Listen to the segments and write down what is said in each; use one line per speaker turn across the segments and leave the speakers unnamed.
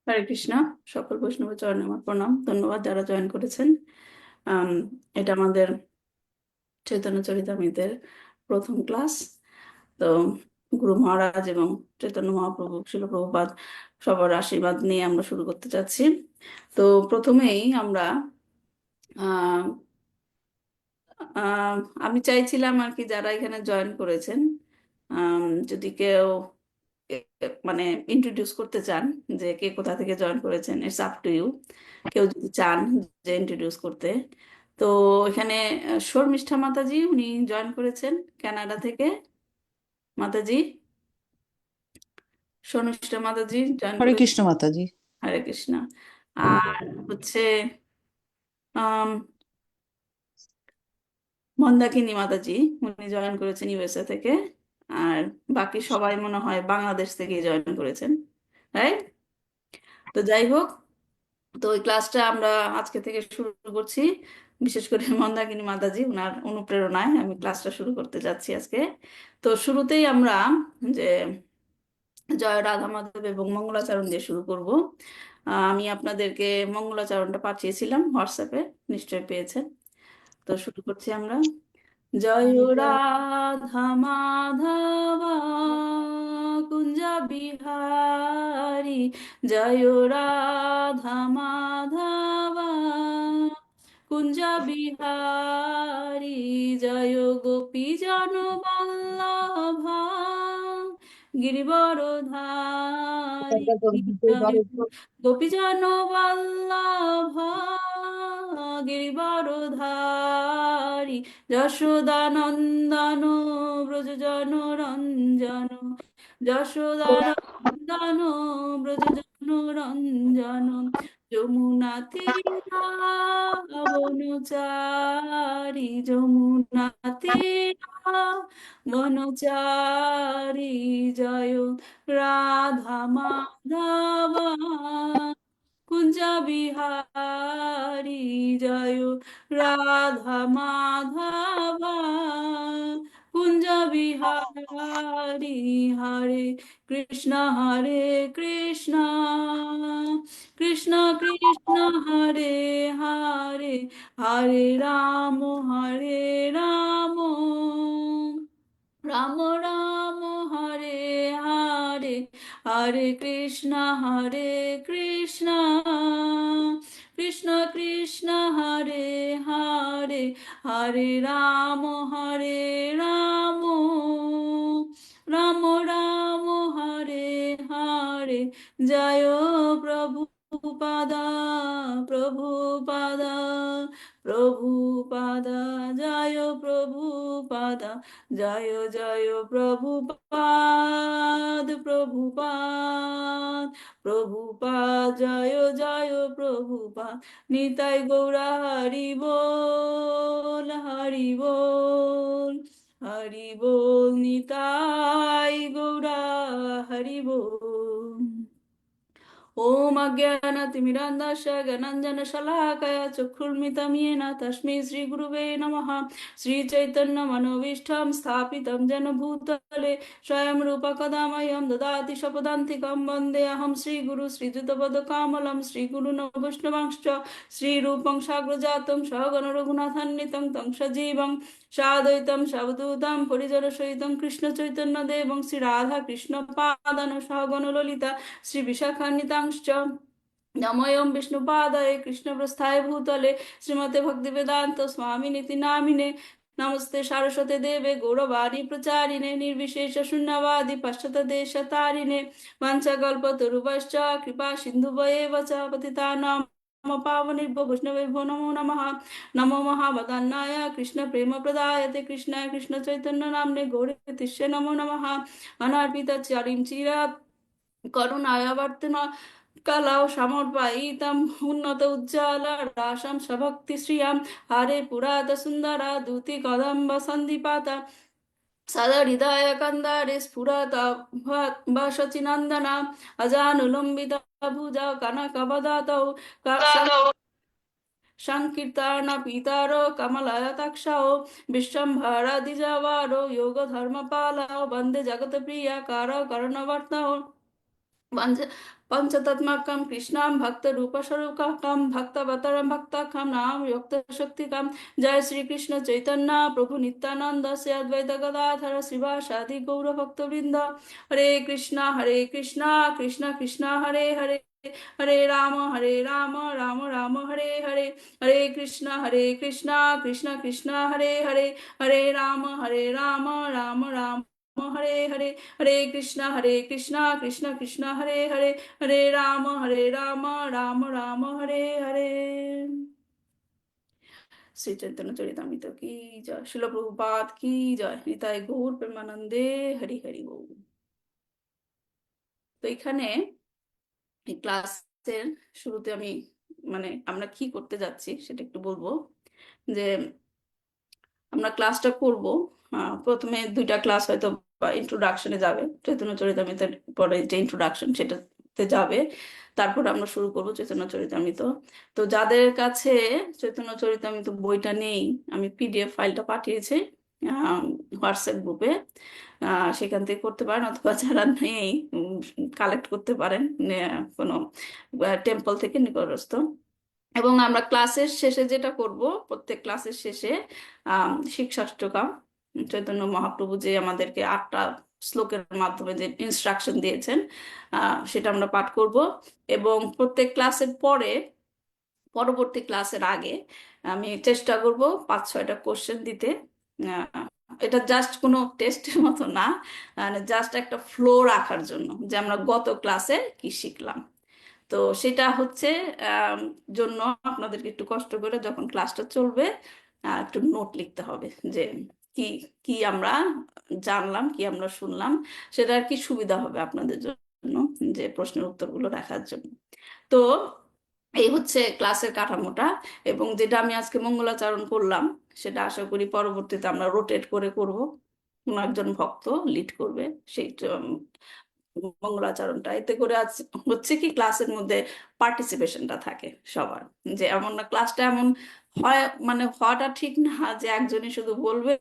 হরে কৃষ্ণ। সকল বৈষ্ণব চরণে আমার প্রণাম, ধন্যবাদ যারা জয়েন করেছেন। আম, এটা আমাদের চৈতন্য চরিতামৃতের প্রথম ক্লাস। তো গুরু মহারাজ এবং চৈতন্য মহাপ্রভু শিল প্রভুপাদ সবার আশীর্বাদ নিয়ে আমরা শুরু করতে যাচ্ছি। তো প্রথমেই আমরা আহ আহ, আমি চাইছিলাম আর কি, যারা এখানে জয়েন করেছেন, যদি কেউ মানে ইন্ট্রোডিউস করতে চান যে কে কোথা থেকে জয়েন করেছেন, ইটস আপ টু ইউ। কেউ যদি চান যে ইন্ট্রোডিউস করতে, তো এখানে শর্মিষ্ঠা মাতাজি উনি জয়েন করেছেন কানাডা থেকে। মাতাজি, শর্মিষ্ঠা মাতাজি জয়েন
হরে
করেছেন।
কৃষ্ণ মাতাজি।
হরে কৃষ্ণ। আর হচ্ছে আম, মন্দাকিনী মাতাজি, উনি জয়েন করেছেন ইউএসএ থেকে। আর বাকি সবাই মনে হয় বাংলাদেশ থেকে জয়েন করেছেন, রাইট? তো যাই হোক, তো ওই ক্লাসটা আমরা আজকে থেকে শুরু করছি। বিশেষ করে মন্দাকিনী মাতাজি ওনার অনুপ্রেরণায় আমি ক্লাসটা শুরু করতে যাচ্ছি আজকে। তো শুরুতেই আমরা যে জয় রাধা মাধব এবং মঙ্গলাচরণ দিয়ে শুরু করব। আমি আপনাদেরকে মঙ্গলাচরণটা পাঠিয়েছিলাম হোয়াটসঅ্যাপে, নিশ্চয়ই পেয়েছেন। তো শুরু করছি আমরা। জয় রাধা মাধবা কুঞ্জ বিহারী, জয় রাধা মাধবা কুঞ্জ বিহারী, জয় গোপী জন বল্লভা গিরিবরধারী, জয় গোপীজন বল্লভা গিরিবরধারী, যশোদানন্দন ব্রজজন রঞ্জন, যশোদানন্দন ব্রজজন রঞ্জন, যমুনা বনচারী, যমুনা বনচারী, জয় রাধা মাধবা কুঞ্জ বিহারী, জয় রাধা মাধবা কুঞ্জ বিহারী, হরে কৃষ্ণ হরে কৃষ্ণ কৃষ্ণ কৃষ্ণ হরে হরে, হরে রাম হরে রাম, রাম রাম হরে হরে, হরে কৃষ্ণ হরে কৃষ্ণ কৃষ্ণ কৃষ্ণ হরে হরে, হরে রাম হরে রাম, রাম রাম হরে হরে। জয় প্রভুপাদা, প্রভুপাদা, প্রভুপাদা, জয় প্রভুপাদা, জয় জয় প্রভুপাদ, প্রভুপাদ, প্রভুপাদ, জয় জয় প্রভুপাদ। নিতাই গৌরা হরি বল, হরি বল, হরি বল, নিতাই গৌরা হরি বল। ওম অজ্ঞানতিমিরান্ধস্য জ্ঞানাঞ্জনশলাকয়া চক্ষুর্মিলিतं येन তস্मै শ্রীগুরুবে নমঃ। শ্রীচৈতন্যমনোভীষ্টं স্থাপিतं येन भूतले स्वयं रूपा कदा मह्यं ददाति स्वपदान्तिकं। वन्देऽहं श्रीगुरु श्रीयुतपदकमलं श्रीगुरून् वैष्णवांश्च श्रीरूपं साग्रजातं सहगण रघुनाथान्वितं तं सजीवं साद्वैतं सावधूतं परिजनसहितं कृष्णचैतन्यदेवं श्रीराधाकृष्णपादान् सहगण ललिता श्री विशाखान्वितांश्च। नमोऽयं विष्णुपादाय कृष्णप्रस्थाय भूतले श्रीमते भक्तिवेदान्त स्वामिनिति नामिने। नमस्ते सारस्वते देवे गौरवाणी प्रचारिणे निर्विशेष शून्यवादी पाश्चात्यदेशतारिणे। वाञ्छाकल्पतरुभ्यश्च कृपा सिन्धुभ्येव च पतितानां पावनेभ्यो वैष्णवेभ्यो नमो नमः। नमो महावदन्नाय कृष्ण प्रेम प्रदायते कृष्णाय कृष्ण चैतन्य नाम्ने गौरतिष्ये नमो नमः। अनार्पित चारिं चिरात् করুণায়াবর্তন কালাও সমর্পায়িতম উন্নত উজ্জ্বল রাসম সভক্তি শ্রিয়াম। হরে পুরাত সুন্দরা দুতি কদম্ব সন্দীপাতা সদা হৃদয় কন্দারে স্ফুরত বসচিনন্দনা অজানুলম্বিত ভুজা কনকবদাতৌ সংকীর্তন পিতার কমলায়তাক্ষাও বিশ্বম্ভরা দ্বিজবারো যোগ ধর্মপালাও বন্দে জগৎ প্রিয়া কার করণবর্তাও পঞ্চতত্মাকম কৃষ্ণাম ভক্ত রূপ স্বরূপকম ভক্তবতরম ভক্তাখ্যাম নাম যুক্ত শক্তিকাম। জয় শ্রীকৃষ্ণ চৈতন্য প্রভু নিত্যানন্দ শ্রী অদ্বৈত গদাধর শ্রীবাসাদি গৌর ভক্তবৃন্দ। হরে কৃষ্ণ কৃষ্ণ কৃষ্ণ হরে হরে, হরে রাম রাম রাম হরে হরে। হরে কৃষ্ণ কৃষ্ণ কৃষ্ণ হরে হরে, হরে রাম রাম রাম হরে হরে। হরে কৃষ্ণ কৃষ্ণ কৃষ্ণ হরে হরে, হরে রাম রাম রাম হরে হরে। শ্রী চৈতন্য চরিতামৃত কি জয়, শিল প্রভুপাদ কি জয়, নিতাই গৌর প্রেমানন্দে হরি হরি বল। তো এখানে এই ক্লাসের শুরুতে আমি আমরা কি করতে যাচ্ছি সেটা একটু বলবো। যে আমরা ক্লাসটা করব, প্রথমে 2টা ক্লাস হয়তো ইন্ট্রোডাকশনে যাবে, চৈতন্য চরিতামৃতের পরে যে ইন্ট্রোডাকশন সেটাতে যাবে, তারপর আমরা শুরু করব চৈতন্য চরিতামৃত। তো যাদের কাছে চৈতন্য চরিতামৃত বইটা নেই, আমি পিডিএফ ফাইলটা পাঠিয়েছি হোয়াটসঅ্যাপ গ্রুপে, সেখান থেকে করতে পারেন, অথবা যারা নেই কালেক্ট করতে পারেন কোনো টেম্পল থেকে নিকটস্থ। এবং আমরা ক্লাসের শেষে যেটা করব, প্রত্যেক ক্লাসের শেষে শিক্ষাষ্টকাম, চৈতন্য মহাপ্রভু যে আমাদেরকে 8টা শ্লোকের মাধ্যমে যে ইনস্ট্রাকশন দিয়েছেন সেটা আমরা পাঠ করব। এবং প্রত্যেক ক্লাসের পরে, পরবর্তী ক্লাসের আগে আমি চেষ্টা করব 5-6টা কোশ্চেন দিতে। আহ, এটা জাস্ট কোনো টেস্টের মতো না, জাস্ট একটা ফ্লো রাখার জন্য যে আমরা গত ক্লাসে কি শিখলাম। তো সেটা হচ্ছে জন্য আপনাদেরকে একটু কষ্ট করে যখন ক্লাসটা চলবে একটু নোট লিখতে হবে, যে কি কি আমরা জানলাম, কি আমরা শুনলাম, সেটা আর কি সুবিধা হবে আপনাদের জন্য, যে প্রশ্নের উত্তরগুলো রাখার জন্য। তো এই হচ্ছে ক্লাসের কাঠামোটা। এবং যেটা আমি আজকে মঙ্গলাচরণ করলাম, সেটা আশা করি পরবর্তীতে আমরা রোটেট করে করব, কোনো একজন ভক্ত লিড করবে সেই মঙ্গলাচরণটা। এতে করে আজ হচ্ছে কি ক্লাসের মধ্যে পার্টিসিপেশনটা থাকে সবার, যে এমন না ক্লাসটা এমন হয়, হওয়াটা ঠিক না যে একজনই শুধু বলবে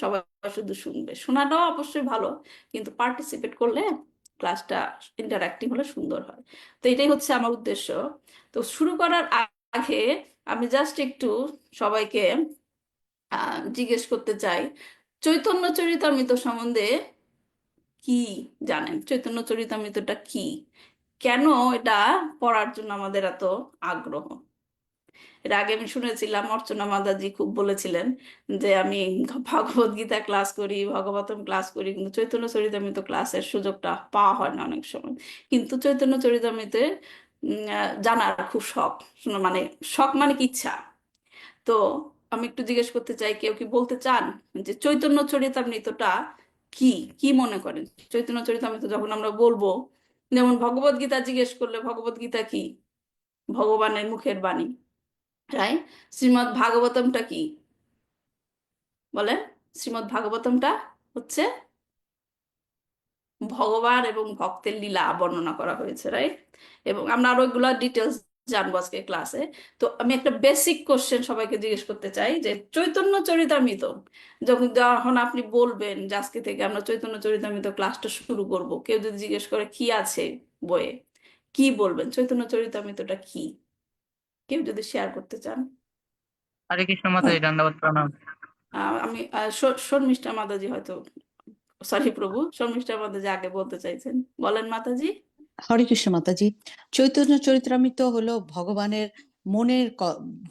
সবাই শুধু শুনবে। শোনাটাও অবশ্যই ভালো, কিন্তু পার্টিসিপেট করলে ক্লাসটা ইন্টারঅ্যাক্টিভ হলে সুন্দর হয়। তো এটাই হচ্ছে আমার উদ্দেশ্য। তো শুরু করার আগে আমি জাস্ট একটু সবাইকে জিজ্ঞেস করতে চাই, চৈতন্য চরিতামৃত সম্বন্ধে কি জানেন? চৈতন্য চরিতামৃতটা কি, কেন এটা পড়ার জন্য আমাদের এত আগ্রহ? এর আগে আমি শুনেছিলাম অর্চনা মাদাজি খুব বলেছিলেন যে আমি ভগবত গীতা ক্লাস করি, ভগবতম ক্লাস করি, কিন্তু চৈতন্য চরিতামৃত ক্লাসের সুযোগটা পাওয়া হয় না অনেক সময়। কিন্তু চৈতন্য চরিতামৃতে জানার খুব শখ, মানে শখ মানে কি ইচ্ছা। তো আমি একটু জিজ্ঞেস করতে চাই, কেউ কি বলতে চান যে চৈতন্য চরিতামৃতটা কি, কি মনে করেন? চৈতন্য চরিতামৃত যখন আমরা বলবো, যেমন ভগবত গীতা জিজ্ঞেস করলে ভগবত গীতা কি? ভগবানের মুখের বাণী, রাইট? শ্রীমদ্ ভাগবতমটা কি বলেন? শ্রীমদ্ ভাগবতমটা হচ্ছে ভগবান এবং ভক্তের লীলা বর্ণনা করা হয়েছে, রাইট? এবং আমরা আরো এগুলো ডিটেলস জানবো আজকে ক্লাসে। তো আমি একটা বেসিক কোশ্চেন সবাইকে জিজ্ঞেস করতে চাই, যে চৈতন্য চরিতামৃত যখন যখন আপনি বলবেন যে আজকে থেকে আমরা চৈতন্য চরিতামৃত ক্লাসটা শুরু করব, কেউ যদি জিজ্ঞেস করে কি আছে বইয়ে, কি বলবেন? চৈতন্য চরিতামৃতটা কি, কেউ যদি শেয়ার করতে চান।
হরে কৃষ্ণ মাতাজি, দণ্ডবত প্রণাম।
আমি শর্মিষ্ঠা মাতাজি হয়তো, সরি প্রভু, শর্মিষ্ঠা মাতাজি আগে বলতে চাইছেন, বলেন মাতাজি।
হরে কৃষ্ণ মাতাজি। চৈতন্য চরিতামৃত হলো ভগবানের মনের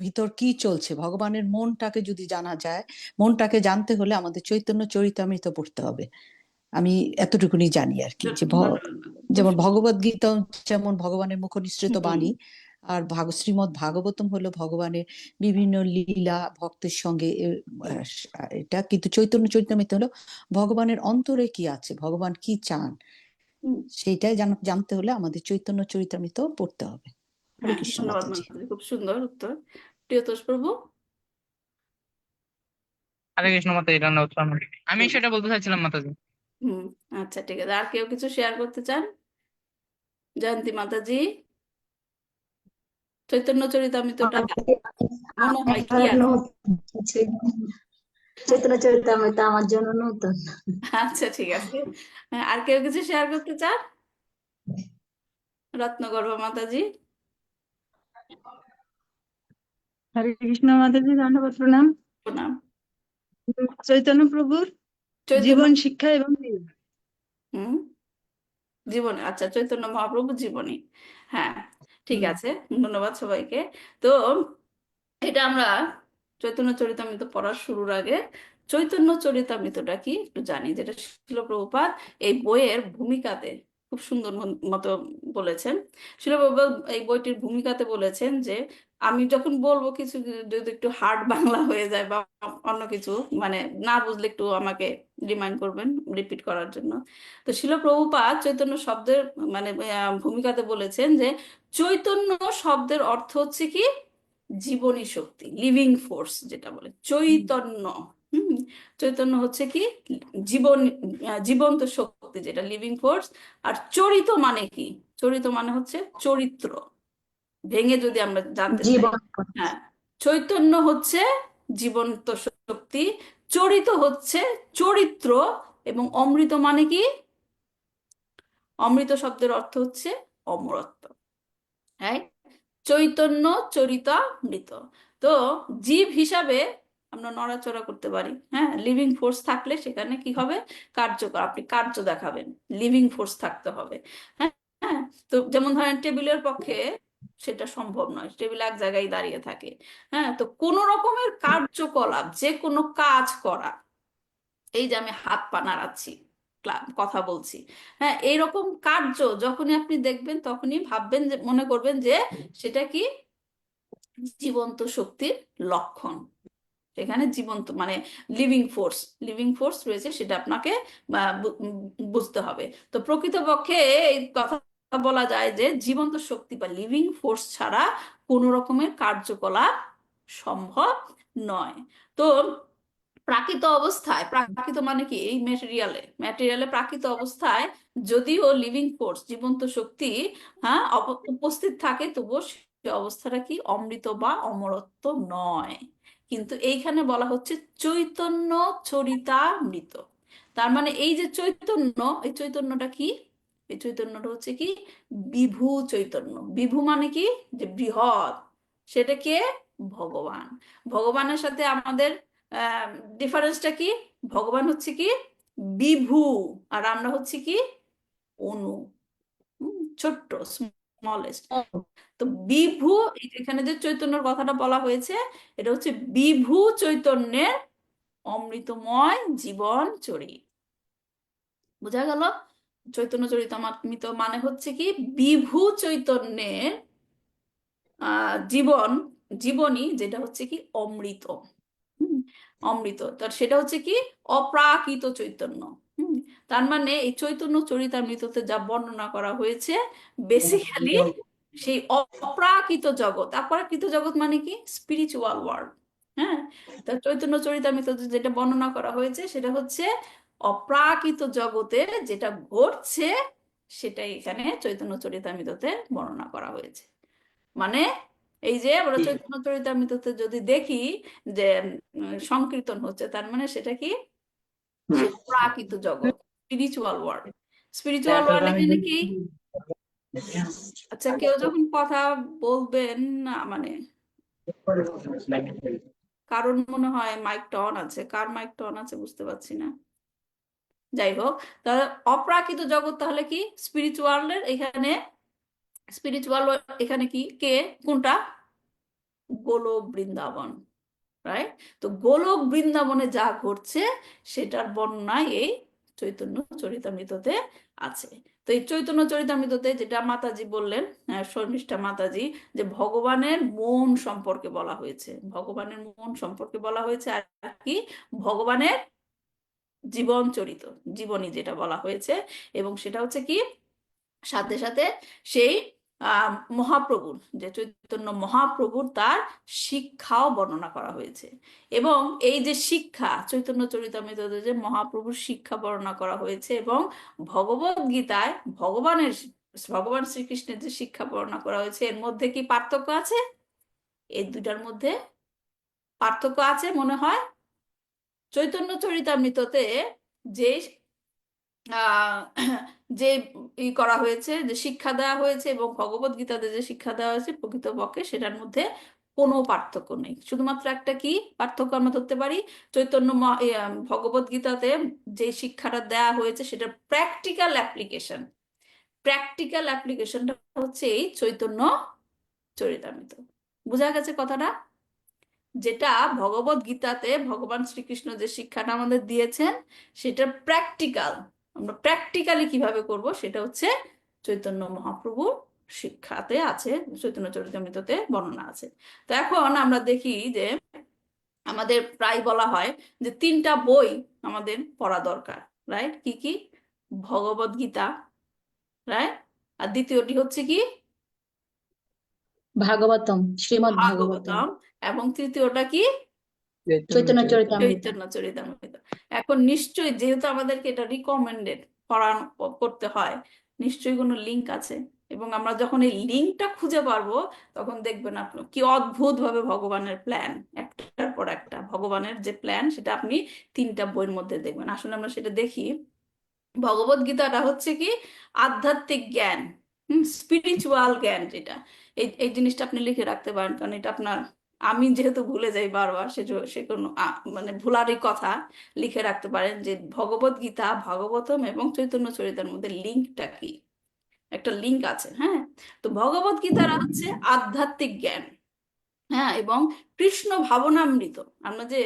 ভিতর কি চলছে, ভগবানের মনটাকে যদি জানা যায়, মনটাকে জানতে হলে আমাদের চৈতন্য চরিতামৃত পড়তে হবে। আমি এতটুকুনি জানি আর কি, যে যেমন ভগবদ গীতা যেমন ভগবানের মুখনিসৃত বাণী, আর শ্রীমৎ ভাগবতম হলো ভগবানের বিভিন্ন লীলা ভক্তের সঙ্গে এটা। কিন্তু চৈতন্য চরিতামৃত হলো ভগবানের অন্তরে কি আছে, ভগবান কি চান, সেইটাই জানতে হলে আমাদের চৈতন্য চরিতামৃত পড়তে হবে। হরে
হ্যাঁ,
কৃষ্ণ
ধন্যবাদ
মাতাজি।
মাতাজি, খুব সুন্দর উত্তর। প্রিয়তোষ প্রভু।
হরে কৃষ্ণ মাতাজি, দণ্ডবত প্রণাম। আমি
হুম।
সেটা বলতে চাইছিলাম মাতাজি।
হুম, আচ্ছা ঠিক আছে। আর কেউ কিছু শেয়ার করতে চান? জয়ন্তী মাতাজি, চৈতন্য চরিতামৃতটা মনে হয় কি আছে?
চৈতন্য চরিতামৃত আমার জন্য নতুন।
আচ্ছা ঠিক আছে। আর কেউ কিছু শেয়ার করতে চান? রত্নগর্ভা মাতাজি,
হরে কৃষ্ণ মাতাজি, দণ্ডবত প্রণাম।
প্রণাম।
চৈতন্য প্রভুর
চৈতন্য
জীবন শিক্ষা এবং
হুম জীবনে, আচ্ছা, চৈতন্য মহাপ্রভু জীবনী। হ্যাঁ, ঠিক আছে, ধন্যবাদ সবাইকে। তো এটা আমরা চৈতন্য চরিতামৃত পড়ার শুরুর আগে চৈতন্য চরিতামৃতটা কি একটু জানি, যেটা শিল প্রভুপাদ এই বইয়ের ভূমিকাতে খুব সুন্দর মতো বলেছেন। শিল প্রভুপাদ এই বইটির ভূমিকাতে বলেছেন যে আমি যখন বলবো কিছু যদি একটু হার্ড বাংলা হয়ে যায় বা অন্য কিছু মানে না বুঝলে একটু আমাকে রিমাইন্ড করবেন রিপিট করার জন্য। তো শিল প্রভুপাদ চৈতন্য শব্দের মানে ভূমিকাতে বলেছেন যে চৈতন্য শব্দের অর্থ হচ্ছে কি জীবনী শক্তি, লিভিং ফোর্স যেটা বলে চৈতন্য। হুম চৈতন্য হচ্ছে কি জীবন, জীবন্ত শক্তি যেটা লিভিং ফোর্স। আর চরিত মানে কি? চরিত মানে হচ্ছে চরিত্র, ভেঙে যদি আমরা জানতে চাই।
জীবন
হ্যাঁ, চৈতন্য হচ্ছে জীবন্ত শক্তি, চরিত হচ্ছে চরিত্র, এবং অমৃত মানে কি? অমৃত শব্দের অর্থ হচ্ছে অমরত্ব। হ্যাঁ, চৈতন্য চরিতামৃত। তো জীব হিসাবে আমরা নড়াচড়া করতে পারি, হ্যাঁ, লিভিং ফোর্স থাকলে সেখানে কি হবে? কার্যকর, আপনি কার্য দেখাবেন, লিভিং ফোর্স থাকতে হবে। হ্যাঁ, হ্যাঁ। তো যেমন ধরেন টেবিলের পক্ষে সেটা সম্ভব নয়, টেবিল এক জায়গায় দাঁড়িয়ে থাকে। হ্যাঁ, তো কোনো রকমের কার্যকলাপ, যে কোনো কাজ করা, এই যে আমি হাত পা নাড়াচ্ছি, কথা বলছি, হ্যাঁ, এইরকম কার্য যখনই আপনি দেখবেন তখনই ভাববেন যে, মনে করবেন যে সেটা কি জীবন্ত শক্তির লক্ষণ। সেখানে জীবন্ত মানে লিভিং ফোর্স, লিভিং ফোর্স রয়েছে, সেটা আপনাকে বুঝতে হবে। তো প্রকৃতপক্ষে এই কথা বলা যায় যে জীবন্ত শক্তি বা লিভিং ফোর্স ছাড়া কোনো রকমের কার্যকলাপ সম্ভব নয়। তো প্রাকৃত অবস্থায়, প্রাকৃত মানে কি এই ম্যাটেরিয়ালে, ম্যাটেরিয়ালে প্রাকৃত অবস্থায় যদিও লিভিং ফোর্স জীবন্ত শক্তি, হ্যাঁ, উপস্থিত থাকে, তবুও সে অবস্থাটা কি অমৃত বা অমরত্ব নয়। কিন্তু এইখানে বলা হচ্ছে চৈতন্য চরিতামৃত। তার মানে এই যে চৈতন্য, এই চৈতন্যটা কি? এই চৈতন্যটা হচ্ছে কি বিভু চৈতন্য। বিভু মানে কি? যে বৃহৎ। সেটা কে? ভগবান। ভগবানের সাথে আমাদের ডিফারেন্সটা কি? ভগবান হচ্ছে কি বিভু, আর আমরা হচ্ছে কি অনু, ছোট্ট, স্মলেস্ট। তো বিভু, এখানে যে চৈতন্যের কথাটা বলা হয়েছে, এটা হচ্ছে বিভু চৈতন্যের অমৃতময় জীবন চরিত। বোঝা গেল? চৈতন্য চরিতামৃত মানে হচ্ছে কি বিভু চৈতন্যের জীবন, জীবনী, যেটা হচ্ছে কি অমৃত। হুম, অমৃত, তার সেটা হচ্ছে কি অপ্রাকৃত চৈতন্য। হুম, তার মানে এই চৈতন্য চরিতামৃততে যা বর্ণনা করা হয়েছে বেসিক্যালি সেই অপ্রাকৃত জগৎ। অপ্রাকৃত জগৎ মানে কি? Spiritual world. হ্যাঁ, তা চৈতন্য চরিতামৃততে যেটা বর্ণনা করা হয়েছে সেটা হচ্ছে অপ্রাকৃত জগতে যেটা ঘটছে, সেটাই এখানে চৈতন্য চরিতামৃততে বর্ণনা করা হয়েছে। মানে এই যে আমরা চৈতন্য চরিতামৃততে যদি দেখি যে সংকীর্তন হচ্ছে, তার মানে সেটা কি সেই প্রাকৃত জগৎ, স্পিরিচুয়াল ওয়ার্ল্ড। স্পিরিচুয়াল ওয়ার্ল্ড এখানে কি? আচ্ছা, কেউ যখন কথা বলবেন না মানে কারণ মনে হয় মাইকটা অন আছে, কার মাইকটা অন আছে বুঝতে পারছি না। যাই হোক, তাহলে অপ্রাকৃত জগৎ তাহলে কি? স্পিরিচুয়ালের এখানে, স্পিরিচুয়াল এখানে কি কে কোনটা? গোলক বৃন্দাবন, রাইট? তো গোলক বৃন্দাবনে যা ঘটছে সেটার বর্ণনা এই চৈতন্য চরিতামৃততে আছে। তো এই চৈতন্য চরিতামৃততে যেটা মাতাজি বললেন, শর্মিষ্ঠা মাতাজি, যে ভগবানের মন সম্পর্কে বলা হয়েছে, ভগবানের মন সম্পর্কে বলা হয়েছে, আর কি ভগবানের জীবন চরিত, জীবনী যেটা বলা হয়েছে, এবং সেটা হচ্ছে কি সাথে সাথে সেই মহাপ্রভুর, যে চৈতন্য মহাপ্রভুর তার শিক্ষাও বর্ণনা করা হয়েছে। এবং এই যে শিক্ষা, চৈতন্য চরিতামৃততে যে মহাপ্রভুর শিক্ষা বর্ণনা করা হয়েছে, এবং ভগবদ গীতায় ভগবান শ্রীকৃষ্ণের যে শিক্ষা বর্ণনা করা হয়েছে, এর মধ্যে কি পার্থক্য আছে? এই দুটার মধ্যে পার্থক্য আছে মনে হয়। চৈতন্য চরিতামৃততে যে আহ, যে করা হয়েছে, যে শিক্ষা দেওয়া হয়েছে এবং ভগবত গীতাতে যে শিক্ষা দেওয়া হয়েছে, প্রকৃতপক্ষে সেটার মধ্যে কোনো পার্থক্য নেই। শুধুমাত্র একটা কি পার্থক্য আমরা ধরতে পারি, ভগবত গীতাতে যে শিক্ষাটা দেওয়া হয়েছে সেটা প্র্যাকটিক্যাল অ্যাপ্লিকেশন। প্র্যাকটিক্যাল অ্যাপ্লিকেশনটা হচ্ছে এই চৈতন্য চরিতামৃত। বোঝা গেছে কথাটা? যেটা ভগবত গীতাতে ভগবান শ্রীকৃষ্ণ যে শিক্ষাটা আমাদের দিয়েছেন সেটা প্র্যাকটিক্যাল, আমরা প্র্যাকটিক্যালি কিভাবে করব সেটা হচ্ছে চৈতন্য মহাপ্রভুর শিক্ষাতে আছে, চৈতন্য চরিতামৃততে বর্ণনা আছে। তো এখন আমরা দেখি যে আমাদের প্রায় বলা হয় যে তিনটা বই আমাদের পড়া দরকার, রাইট? কি কি? ভগবত গীতা, রাইট? আর দ্বিতীয়টি হচ্ছে কি?
ভাগবতম, শ্রীমদ্ ভাগবতম,
ভাগবতম। এবং তৃতীয়টা কি?
চৈতন্য চরিতামৃত।
চৈতন্য চরিতামৃত। এখন নিশ্চয়ই যেহেতু আমাদেরকে এটা রিকমেন্ডেড করতে হয়, নিশ্চয়ই কোনো লিংক আছে, এবং আমরা যখন এই লিংকটা খুঁজে পারবো তখন দেখবেন আপনি কি অদ্ভুত ভাবে ভগবানের প্ল্যান, একটার পর একটা ভগবানের যে প্ল্যান সেটা আপনি তিনটা বইয়ের মধ্যে দেখবেন। আসলে আমরা সেটা দেখি। ভগবত গীতাটা হচ্ছে কি আধ্যাত্মিক জ্ঞান, স্পিরিচুয়াল জ্ঞান, যেটা এই এই জিনিসটা আপনি লিখে রাখতে পারেন, কারণ এটা আপনার, আমি যেহেতু ভুলে যাই বারবার, সে কোনো মানে ভুলারই কথা, লিখে রাখতে পারেন যে ভগবত গীতা, ভাগবতম এবং চৈতন্য চরিতার মধ্যে লিঙ্কটা কি। একটা লিঙ্ক আছে, হ্যাঁ। তো ভগবত গীতার হচ্ছে আধ্যাত্মিক জ্ঞান, হ্যাঁ, এবং কৃষ্ণ ভাবনামৃত। আমরা যে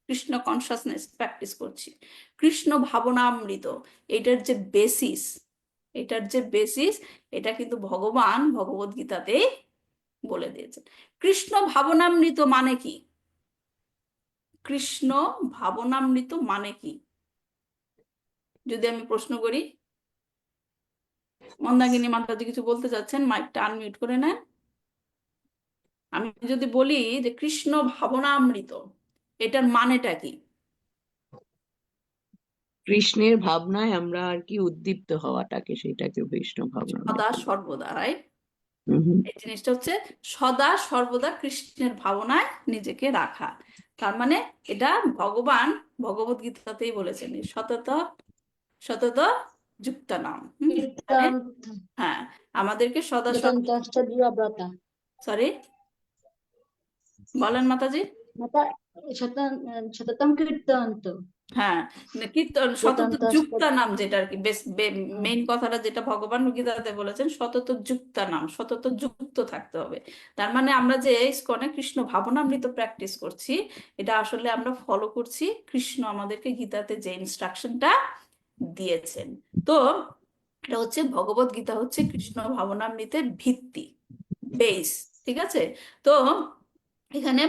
কৃষ্ণ কনসাসনেস প্র্যাকটিস করছি, কৃষ্ণ ভাবনামৃত, এটার যে বেসিস, এটার যে বেসিস, এটা কিন্তু ভগবান ভগবত গীতাতে বলে দিয়েছেন। কৃষ্ণ ভাবনামৃত মানে কি? কৃষ্ণ ভাবনামৃত মানে কি যদি আমি প্রশ্ন করি? মন্দাকিনী মাতাজি কিছু বলতে চাচ্ছেন? মাইকটা আনমিউট করে নেন। আমি যদি বলি যে কৃষ্ণ ভাবনামৃত, এটার মানেটা কি?
কৃষ্ণের ভাবনায় আমরা আর কি উদ্দীপ্ত হওয়াটাকে, সেটাকে বৈষ্ণব ভাবনা
সদা সর্বদা, রাইট?
হুম হুম।
এই জিনিসটা হচ্ছে সদা সর্বদা কৃষ্ণের ভাবনায় নিজেকে রাখা। তার মানে এটা ভগবান ভগবত গীতাতেই বলেছেন, এই সতত সতত যুক্ত নাম। মানে
কীর্তন
হ্যাঁ, আমাদেরকে সদা
কীর্তনশ্চ দৃঢ়ব্রতা।
সরি, বলেন মাতাজি।
মাতা সততম কীর্তন্ত।
হ্যাঁ, মানে কীর্তন সতত
কীর্তনশ্চ
যুক্তা নাম, যেটা আর কি বেশ মেইন কথাটা যেটা ভগবান গীতাতে বলেছেন, সতত যুক্তা নাম, সতত যুক্ত থাকতে হবে। তার মানে আমরা যে ইসকনে কৃষ্ণ ভাবনামৃত প্র্যাকটিস করছি, এটা আসলে আমরা ফলো করছি কৃষ্ণ আমাদেরকে গীতাতে যে ইনস্ট্রাকশনটা দিয়েছেন। তো এটা হচ্ছে ভগবত গীতা হচ্ছে কৃষ্ণ ভাবনামৃতের ভিত্তি, বেস, ঠিক আছে? তো এখানে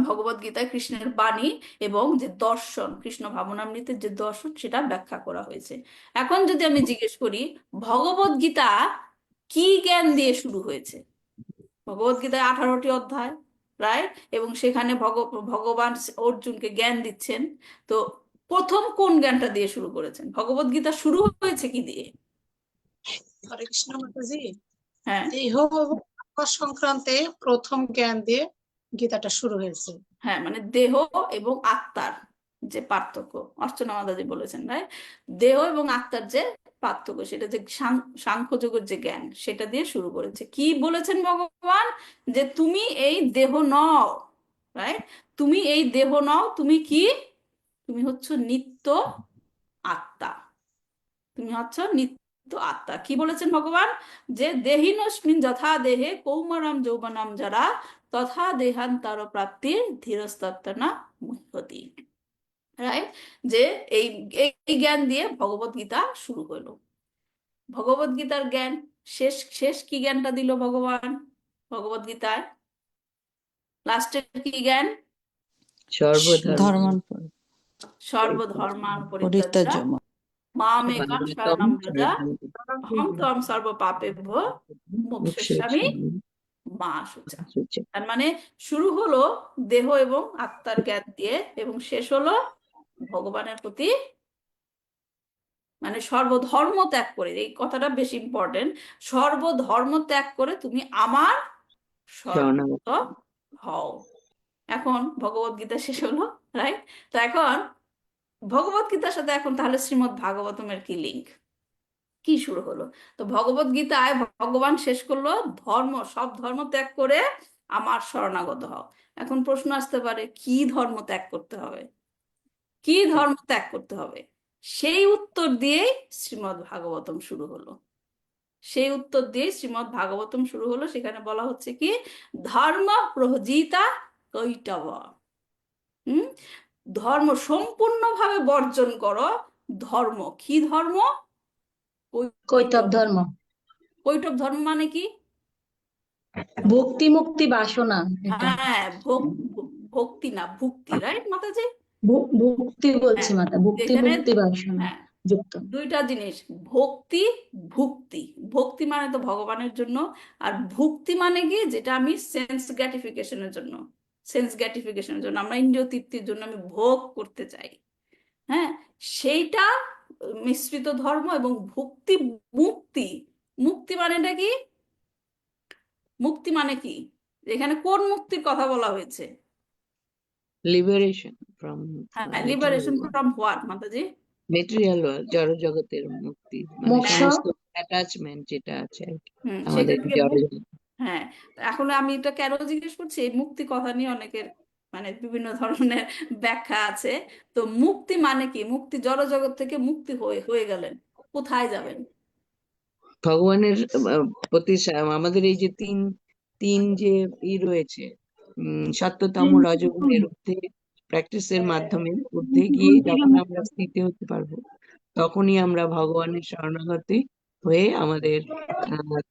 ভগবত গীতায় কৃষ্ণের বাণী এবং যে দর্শন, কৃষ্ণ ভাবনামৃতের যে দর্শন, সেটা ব্যাখ্যা করা হয়েছে। এখন যদি আমি জিজ্ঞেস করি ভগবত গীতা কি জ্ঞান দিয়ে শুরু হয়েছে? ভগবত গীতায় 18টি অধ্যায়, রাইট? এবং সেখানে ভগবান অর্জুনকে জ্ঞান দিচ্ছেন। তো প্রথম কোন জ্ঞানটা দিয়ে শুরু করেছেন? ভগবত গীতা শুরু হয়েছে কি দিয়ে?
হরে কৃষ্ণ মাতাজি,
হ্যাঁ,
দেহ এবং আত্মা সংক্রান্তে প্রথম জ্ঞান দিয়ে গীতাটা শুরু হয়েছে।
হ্যাঁ, মানে দেহ এবং আত্মার যে পার্থক্য, অর্চনা মাতাজি বলেছেন, রাইট? দেহ এবং আত্মার যে পার্থক্য, সেটা যে সাংখ্যযোগের যে জ্ঞান, সেটা দিয়ে শুরু করেছে। কি বলেছেন ভগবান? যে তুমি এই দেহ নও, রাইট? তুমি এই দেহ নও, তুমি কি? তুমি হচ্ছ নিত্য আত্মা, তুমি হচ্ছ নিত্য আত্মা। কি বলেছেন ভগবান? যে দেহিনস্মিন যথা দেহে কৌমারাম যৌবনাম যারা তথা দেহান্তর প্রাপ্তির ধীরস্তত্ত্বনা মুহ্যতি, রাইট? যে এই এই জ্ঞান দিয়ে ভগবত গীতা শুরু হলো। ভগবত গীতার জ্ঞান শেষ শেষ কি জ্ঞানটা দিল ভগবান ভগবত গীতায়? লাস্টের কি জ্ঞান?
সর্বধর্ম
ধর্মান
সর্বধর্মান পরিত্যাজ্য
পরিত্যাজ্য
মামেকং
ভাগবতম
শরণং ব্রজ,
চরিতামৃতম
অহং ত্বং সর্বপাপেভ্যো মোক্ষয়িষ্যামি মা শুচা। তার মানে শুরু হলো দেহ এবং আত্মার জ্ঞান দিয়ে, এবং শেষ হলো ভগবানের প্রতি, মানে সর্বধর্ম ত্যাগ করে। এই কথাটা বেশি ইম্পর্টেন্ট। সর্বধর্ম ত্যাগ করে তুমি আমার শরণাগত হও। এখন ভগবত গীতা শেষ হলো, রাইট? তো এখন ভগবত গীতার সাথে এখন তাহলে শ্রীমদ্ ভাগবতমের কি লিঙ্ক, কি শুরু হলো? তো ভগবত গীতায় ভগবান শেষ করলো সব ধর্ম ত্যাগ করে আমার শরণাগত হও। এখন প্রশ্ন আসতে পারে কি ধর্ম ত্যাগ করতে হবে, কি ধর্ম ত্যাগ করতে হবে? সেই উত্তর দিয়েই শ্রীমদ্ ভাগবতম শুরু হলো। সেই উত্তর দিয়ে শ্রীমদ্ ভাগবতম শুরু হলো। সেখানে বলা হচ্ছে কি ধর্ম প্রহজিতা কৈটব। হুম, ধর্ম সম্পূর্ণভাবে বর্জন করো। ধর্ম কি ধর্ম?
কৈতব
কৈটব।
ধর্ম,
কৈটব ধর্ম মানে কি?
ভক্তি মুক্তি বাসনা, এটা
হ্যাঁ, ভক্তি না ভুক্তি, রাইট মাতাজি?
ভক্তি বলছি
হ্যাঁ,
মাতা, ভক্তি
এখানে
মুক্তি বাসনা
হ্যাঁ
যুক্ত।
দুইটা জিনিস, ভক্তি ভুক্তি। ভক্তি মানে তো ভগবানের জন্য, আর ভুক্তি মানে কি যেটা আমি সেন্স গ্র্যাটিফিকেশনের জন্য, আমরা ইন্দ্রিয় তৃপ্তির জন্য আমি ভোগ করতে চাই। হ্যাঁ, সেইটা মিশ্রিত ধর্ম। এবং ভুক্তি মুক্তি, মুক্তি মানেটা কি? মুক্তি মানে কি? এখানে কোন মুক্তির কথা বলা হয়েছে?
লিবারেশন ফ্রম
হ্যাঁ,
material
liberation from what Mataji?
Material জড় জগতের মুক্তি, মানে
মোক্ষ,
সমস্ত অ্যাটাচমেন্ট যেটা আছে আর কি
সেটা
আমাদের
থেকে
জড় জগৎ।
হ্যাঁ, এখন আমি এটা কেন জিজ্ঞেস করছি, এই মুক্তি কথা নিয়ে অনেকের মানে বিভিন্ন ধরনের ব্যাখ্যা আছে। তো মুক্তি মানে কি? মুক্তি জড় জগৎ থেকে মুক্তি হয়ে হয়ে গেলেন, কোথায় যাবেন?
ভগবানের প্রতি আমাদের এই যে তিন তিন যে রয়েছে, সত্যতম রজগুণের ঊর্ধ্বে প্র্যাকটিসের মাধ্যমে ঊর্ধ্বে গিয়ে যখন আমরা স্থিতি হতে পারবো, তখনই আমরা ভগবানের শরণাগতি হয়ে আমাদের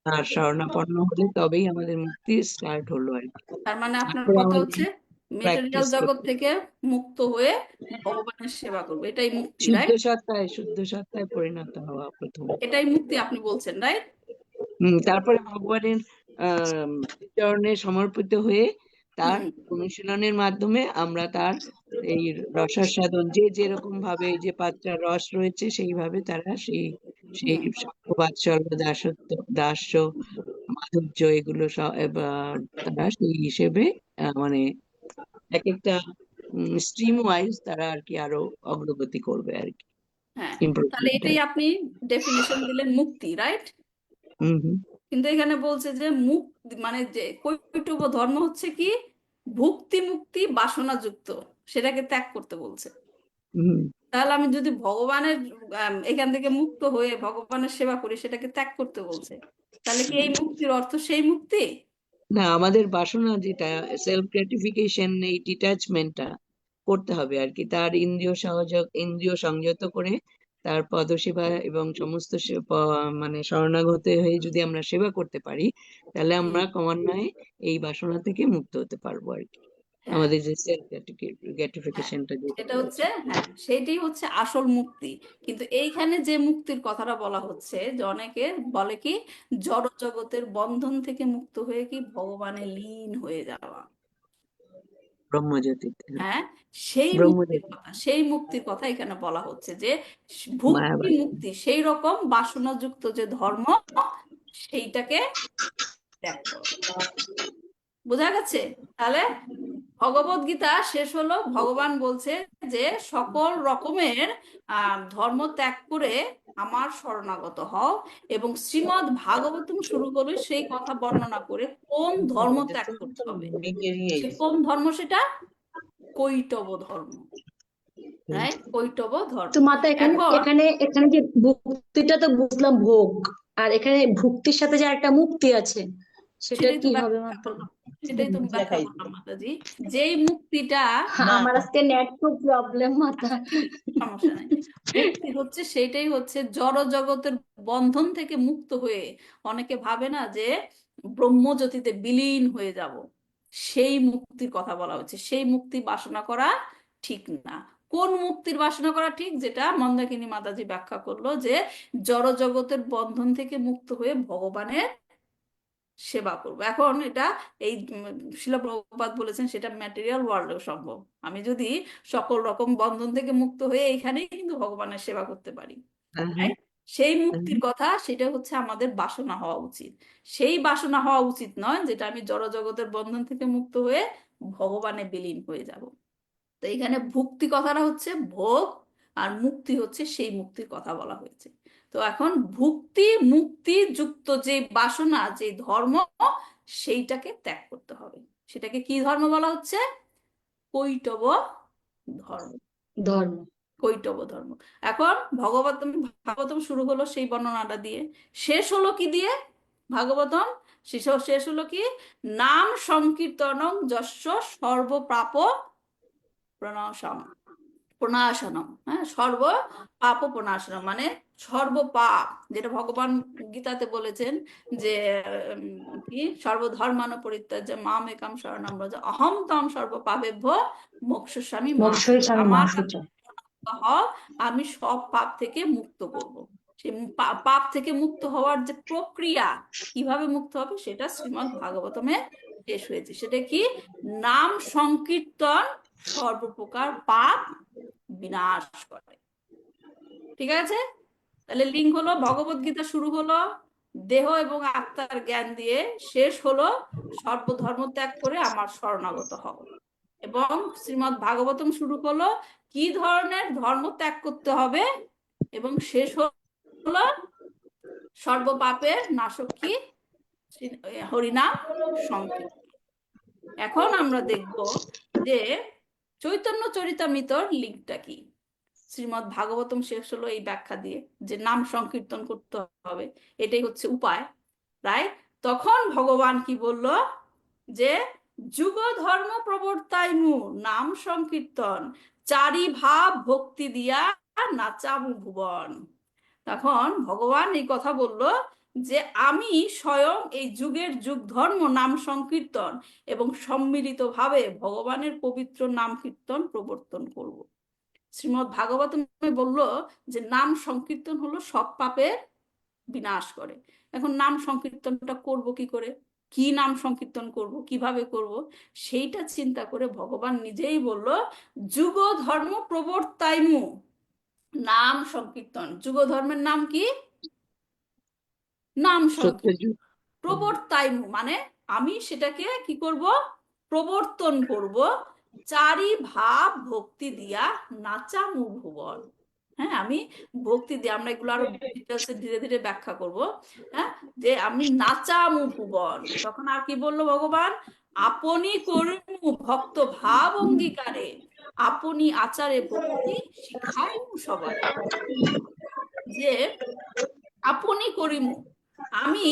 তার শরণাপন্ন হলে তবেই আমাদের মুক্তি স্টার্ট হলো আর কি।
তার মানে আপনার
তারপরে
কথা
আমাদের
হচ্ছে মেটেরিয়াল
প্র্যাকটিস
জগৎ
করতে
থেকে মুক্ত হয়ে ভগবানের সেবা করবো, এটাই মুক্তি, রাইট?
শুদ্ধ সত্তায় পরিণত হওয়া প্রথম।
এটাই মুক্তি আপনি বলছেন, রাইট?
তারপরে ভগবানের আহ চরণে সমর্পিত হয়ে তার
হুম,
অনুশীলনের মাধ্যমে আমরা তার এই রসাস্বাদন, যে যেরকম ভাবে এই যে পাঁচটা রস রয়েছে সেইভাবে তারা সেই সেই
হুম।
বাৎসল্য, দাসত্ব, দাস্য, মাধুর্য, এগুলো সব এবার তারা সেই হিসেবে মানে এক একটা স্ট্রিম ওয়াইজ তারা আর কি আরো অগ্রগতি করবে আর কি,
হ্যাঁ, তাহলে
ইমপ্রুভমেন্ট।
এটাই আপনি ডেফিনেশন দিলেন মুক্তি, রাইট?
হম হম
কিন্তু এখানে বলছে যে মুক্তি মানে যে কৈটব ধর্ম হচ্ছে কি ভুক্তি মুক্তি বাসনাযুক্ত, সেটাকে ত্যাগ করতে বলছে।
হম
তাহলে আমি যদি ভগবানের এখান থেকে মুক্ত হয়ে ভগবানের সেবা করি, সেটাকে ত্যাগ করতে বলছে। তাহলে কি এই মুক্তির অর্থ সেই মুক্তি?
না, আমাদের বাসনা যেটা সেলফ গ্র্যাটিফিকেশন, এই ডিট্যাচমেন্টটা করতে হবে আর কি, তার ইন্দ্রিয় সংযত করে তার পদসেবা এবং সমস্ত মানে শরণাগত হয়ে যদি আমরা সেবা করতে পারি, তাহলে
হুম,
আমরা ক্রমান্বয়ে এই বাসনা থেকে মুক্ত হতে পারবো আর কি।
হ্যাঁ,
আমাদের যে সেলফ
হ্যাঁ,
গ্র্যাটিফিকেশনটা যেটা
সেটা হচ্ছে
রয়েছে।
হ্যাঁ সেইটাই হচ্ছে আসল মুক্তি। কিন্তু এইখানে যে মুক্তির কথাটা বলা হচ্ছে, যে অনেকে বলে কি জড় জগতের বন্ধন থেকে মুক্ত হয়ে কি ভগবানে লীন হয়ে যাওয়া।
ব্রহ্মজ্যোতিতে,
হ্যাঁ, সেই মুক্তির
ব্রহ্মজ্যোতি,
কথা, সেই মুক্তির কথা এখানে বলা হচ্ছে যে ভুক্তি
মায়াবাদ।
মুক্তি সেই রকম বাসনাযুক্ত যে ধর্ম, সেইটাকে ত্যাগ করো। বোঝা গেছে? তাহলে ভগবত গীতা শেষ হলো, ভগবান বলছে যে সকল রকমের ধর্ম ত্যাগ করে আমার শরণাগত হও। এবং শ্রীমদ্ ভাগবতম শুরু হলো সেই কথা বর্ণনা করে কোন ধর্ম ত্যাগ করতে হবে। সে কোন ধর্ম? সেটা কৈটব ধর্ম, রাইট? কৈটব ধর্ম।
তো মাতা এখানে
এখন
এখানে এখানে যে ভক্তিটা তো বুঝলাম ভোগ, আর এখানে ভক্তির সাথে যে একটা মুক্তি আছে, সেটা
সেটাই তো
কি হবে
ব্যাখ্যা
মাতা?
করলাম, সেটাই তো ব্যাখ্যা করলাম মাতাজি। যেই মুক্তিটা
আমার আজকে নেট খুব প্রবলেম মাতা।
আচ্ছা ঠিক আছে, সমস্যা নাই। মুক্তি হচ্ছে সেইটাই হচ্ছে জড় জগতের বন্ধন থেকে মুক্ত হয়ে, অনেকে ভাবে না যে ব্রহ্মজ্যোতিতে বিলীন হয়ে যাব, সেই মুক্তির কথা বলা হচ্ছে। সেই মুক্তি বাসনা করা ঠিক না। কোন মুক্তির বাসনা করা ঠিক? যেটা মন্দাকিনী মাতাজি ব্যাখ্যা করলো, যে জড় জগতের বন্ধন থেকে মুক্ত হয়ে ভগবানের সেবা করবো। এখন এটা এই শিলা প্রভুপাদ বলেছেন সেটা ম্যাটেরিয়াল ওয়ার্ল্ডেও সম্ভব। আমি যদি সকল রকম বন্ধন থেকে মুক্ত হয়ে এখানেই কিন্তু ভগবানের সেবা করতে পারি, right? সেই মুক্তির কথা, সেটা হচ্ছে আমাদের বাসনা হওয়া উচিত। সেই বাসনা হওয়া উচিত নয় যেটা আমি জড় জগতের বন্ধন থেকে মুক্ত হয়ে ভগবানে বিলীন হয়ে যাব। তো এখানে ভুক্তি কথাটা হচ্ছে ভোগ, আর মুক্তি হচ্ছে সেই মুক্তির কথা বলা হয়েছে। তো এখন ভুক্তি মুক্তি যুক্ত যে বাসনা, যে ধর্ম, সেইটাকে ত্যাগ করতে হবে। সেটাকে কি ধর্ম বলা হচ্ছে? কৈটব ধর্ম।
ধর্ম।
কৈটব ধর্ম। এখন ভাগবতম শুরু হলো সেই বর্ণনাটা দিয়ে, শেষ হলো কি দিয়ে? ভাগবতম শেষ হলো কি? নাম সংকীর্তনং যস্য সর্বপাপ প্রণাশনম। হ্যাঁ, সর্ব পাপ প্রণাশনম মানে সর্বপাপ, যেটা ভগবান গীতাতে বলেছেন যে কি সর্বধর্মান পরিত্যাজ্য মাম একাম শরণম ব্রজ অহম তম সর্বপাপেভ্য মোক্ষয়িষ্যামি মা
মোক্ষই
শুচা।
স্বামী
আমার
মহাসূচ।
হও, আমি সব পাপ থেকে মুক্ত করব। সেই পাপ থেকে মুক্ত হওয়ার যে প্রক্রিয়া, কিভাবে মুক্ত হবে, সেটা শ্রীমদ্ ভাগবতমে শেষ হয়েছে। সেটা কি? নাম সংকীর্তন সর্বপ্রকার পাপ বিনাশ করে। ঠিক আছে? তাহলে লিঙ্ক হলো, ভগবত গীতা শুরু হলো দেহ এবং আত্মার জ্ঞান দিয়ে, শেষ হলো সর্বধর্ম ত্যাগ করে আমার শরণাগত হও। এবং শ্রীমদ্ ভাগবতম শুরু হলো কি ধরনের ধর্ম ত্যাগ করতে হবে, এবং শেষ হলো সর্বপাপের নাশক কি? হরিনাম সংকীর্তন। এখন আমরা দেখব যে চৈতন্য চরিতামৃতর লিঙ্কটা কি। শ্রীমদ্ ভাগবতম শেষ হলো এই ব্যাখ্যা দিয়ে যে নাম সংকীর্তন করতে হবে, এটাই হচ্ছে উপায়, রাইট? তখন ভগবান কি বলল? যে যুগ ধর্ম প্রবর্তাইমু নাম সংকীর্তন চারি ভাব ভক্তি দিয়া নাচামু ভুবন। তখন ভগবান এই কথা বলল যে আমি স্বয়ং এই যুগের যুগ ধর্ম নাম সংকীর্তন এবং সম্মিলিতভাবে ভগবানের পবিত্র নাম কীর্তন প্রবর্তন করব। শ্রীমদ্ ভাগবতমে বলল যে নাম সংকীর্তন হলো সব পাপের বিনাশ করে। এখন নাম সংকীর্তনটা করব কি করে, কি নাম সংকীর্তন করব, কিভাবে করব, সেইটা চিন্তা করে ভগবান নিজেই বলল যুগ ধর্ম প্রবর্তাইমু নাম সংকীর্তন। যুগ ধর্মের নাম কি? নাম সংকীর্তন।
সত্যযুগ।
প্রবর্তাইমু মানে আমি সেটাকে কি করব? প্রবর্তন করব। চারি ভাব ভক্তি দিয়া নাচামু ভুবন। হ্যাঁ, আমি ভক্তি দিয়ে, আমরা এগুলো আরো ডিটেলসে ধীরে ধীরে ব্যাখ্যা করব। হ্যাঁ, যে আমি নাচামু ভুবন। তখন আর কি বললো ভগবান? আপনি করমু ভক্ত ভাব অঙ্গীকারে আপনি আচারে ভক্তি শিখাইমু সবারে। যে আপনি করিমু, আমি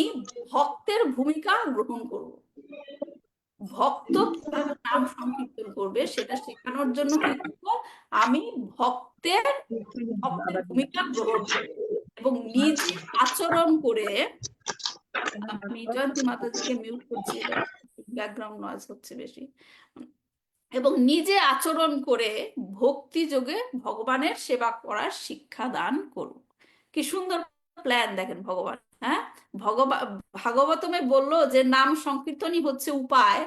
ভক্তের ভূমিকা গ্রহণ করব। ভক্ত কিভাবে নাম সংকীর্তন করবে সেটা শেখানোর জন্য কি করব? আমি ভক্তের ভূমিকা গ্রহণ করব এবং নিজে আচরণ করে। আমি জয়ন্তী মাতাজিকে মিউট করছি, এটা ব্যাকগ্রাউন্ড নয়েজ হচ্ছে বেশি। এবং নিজে আচরণ করে ভক্তি যোগে ভগবানের সেবা করার শিক্ষা দান করুক। কি সুন্দর প্ল্যান দেখেন ভগবান। হ্যাঁ, ভাগবতমে বললো যে নাম সংকীর্তনই হচ্ছে উপায়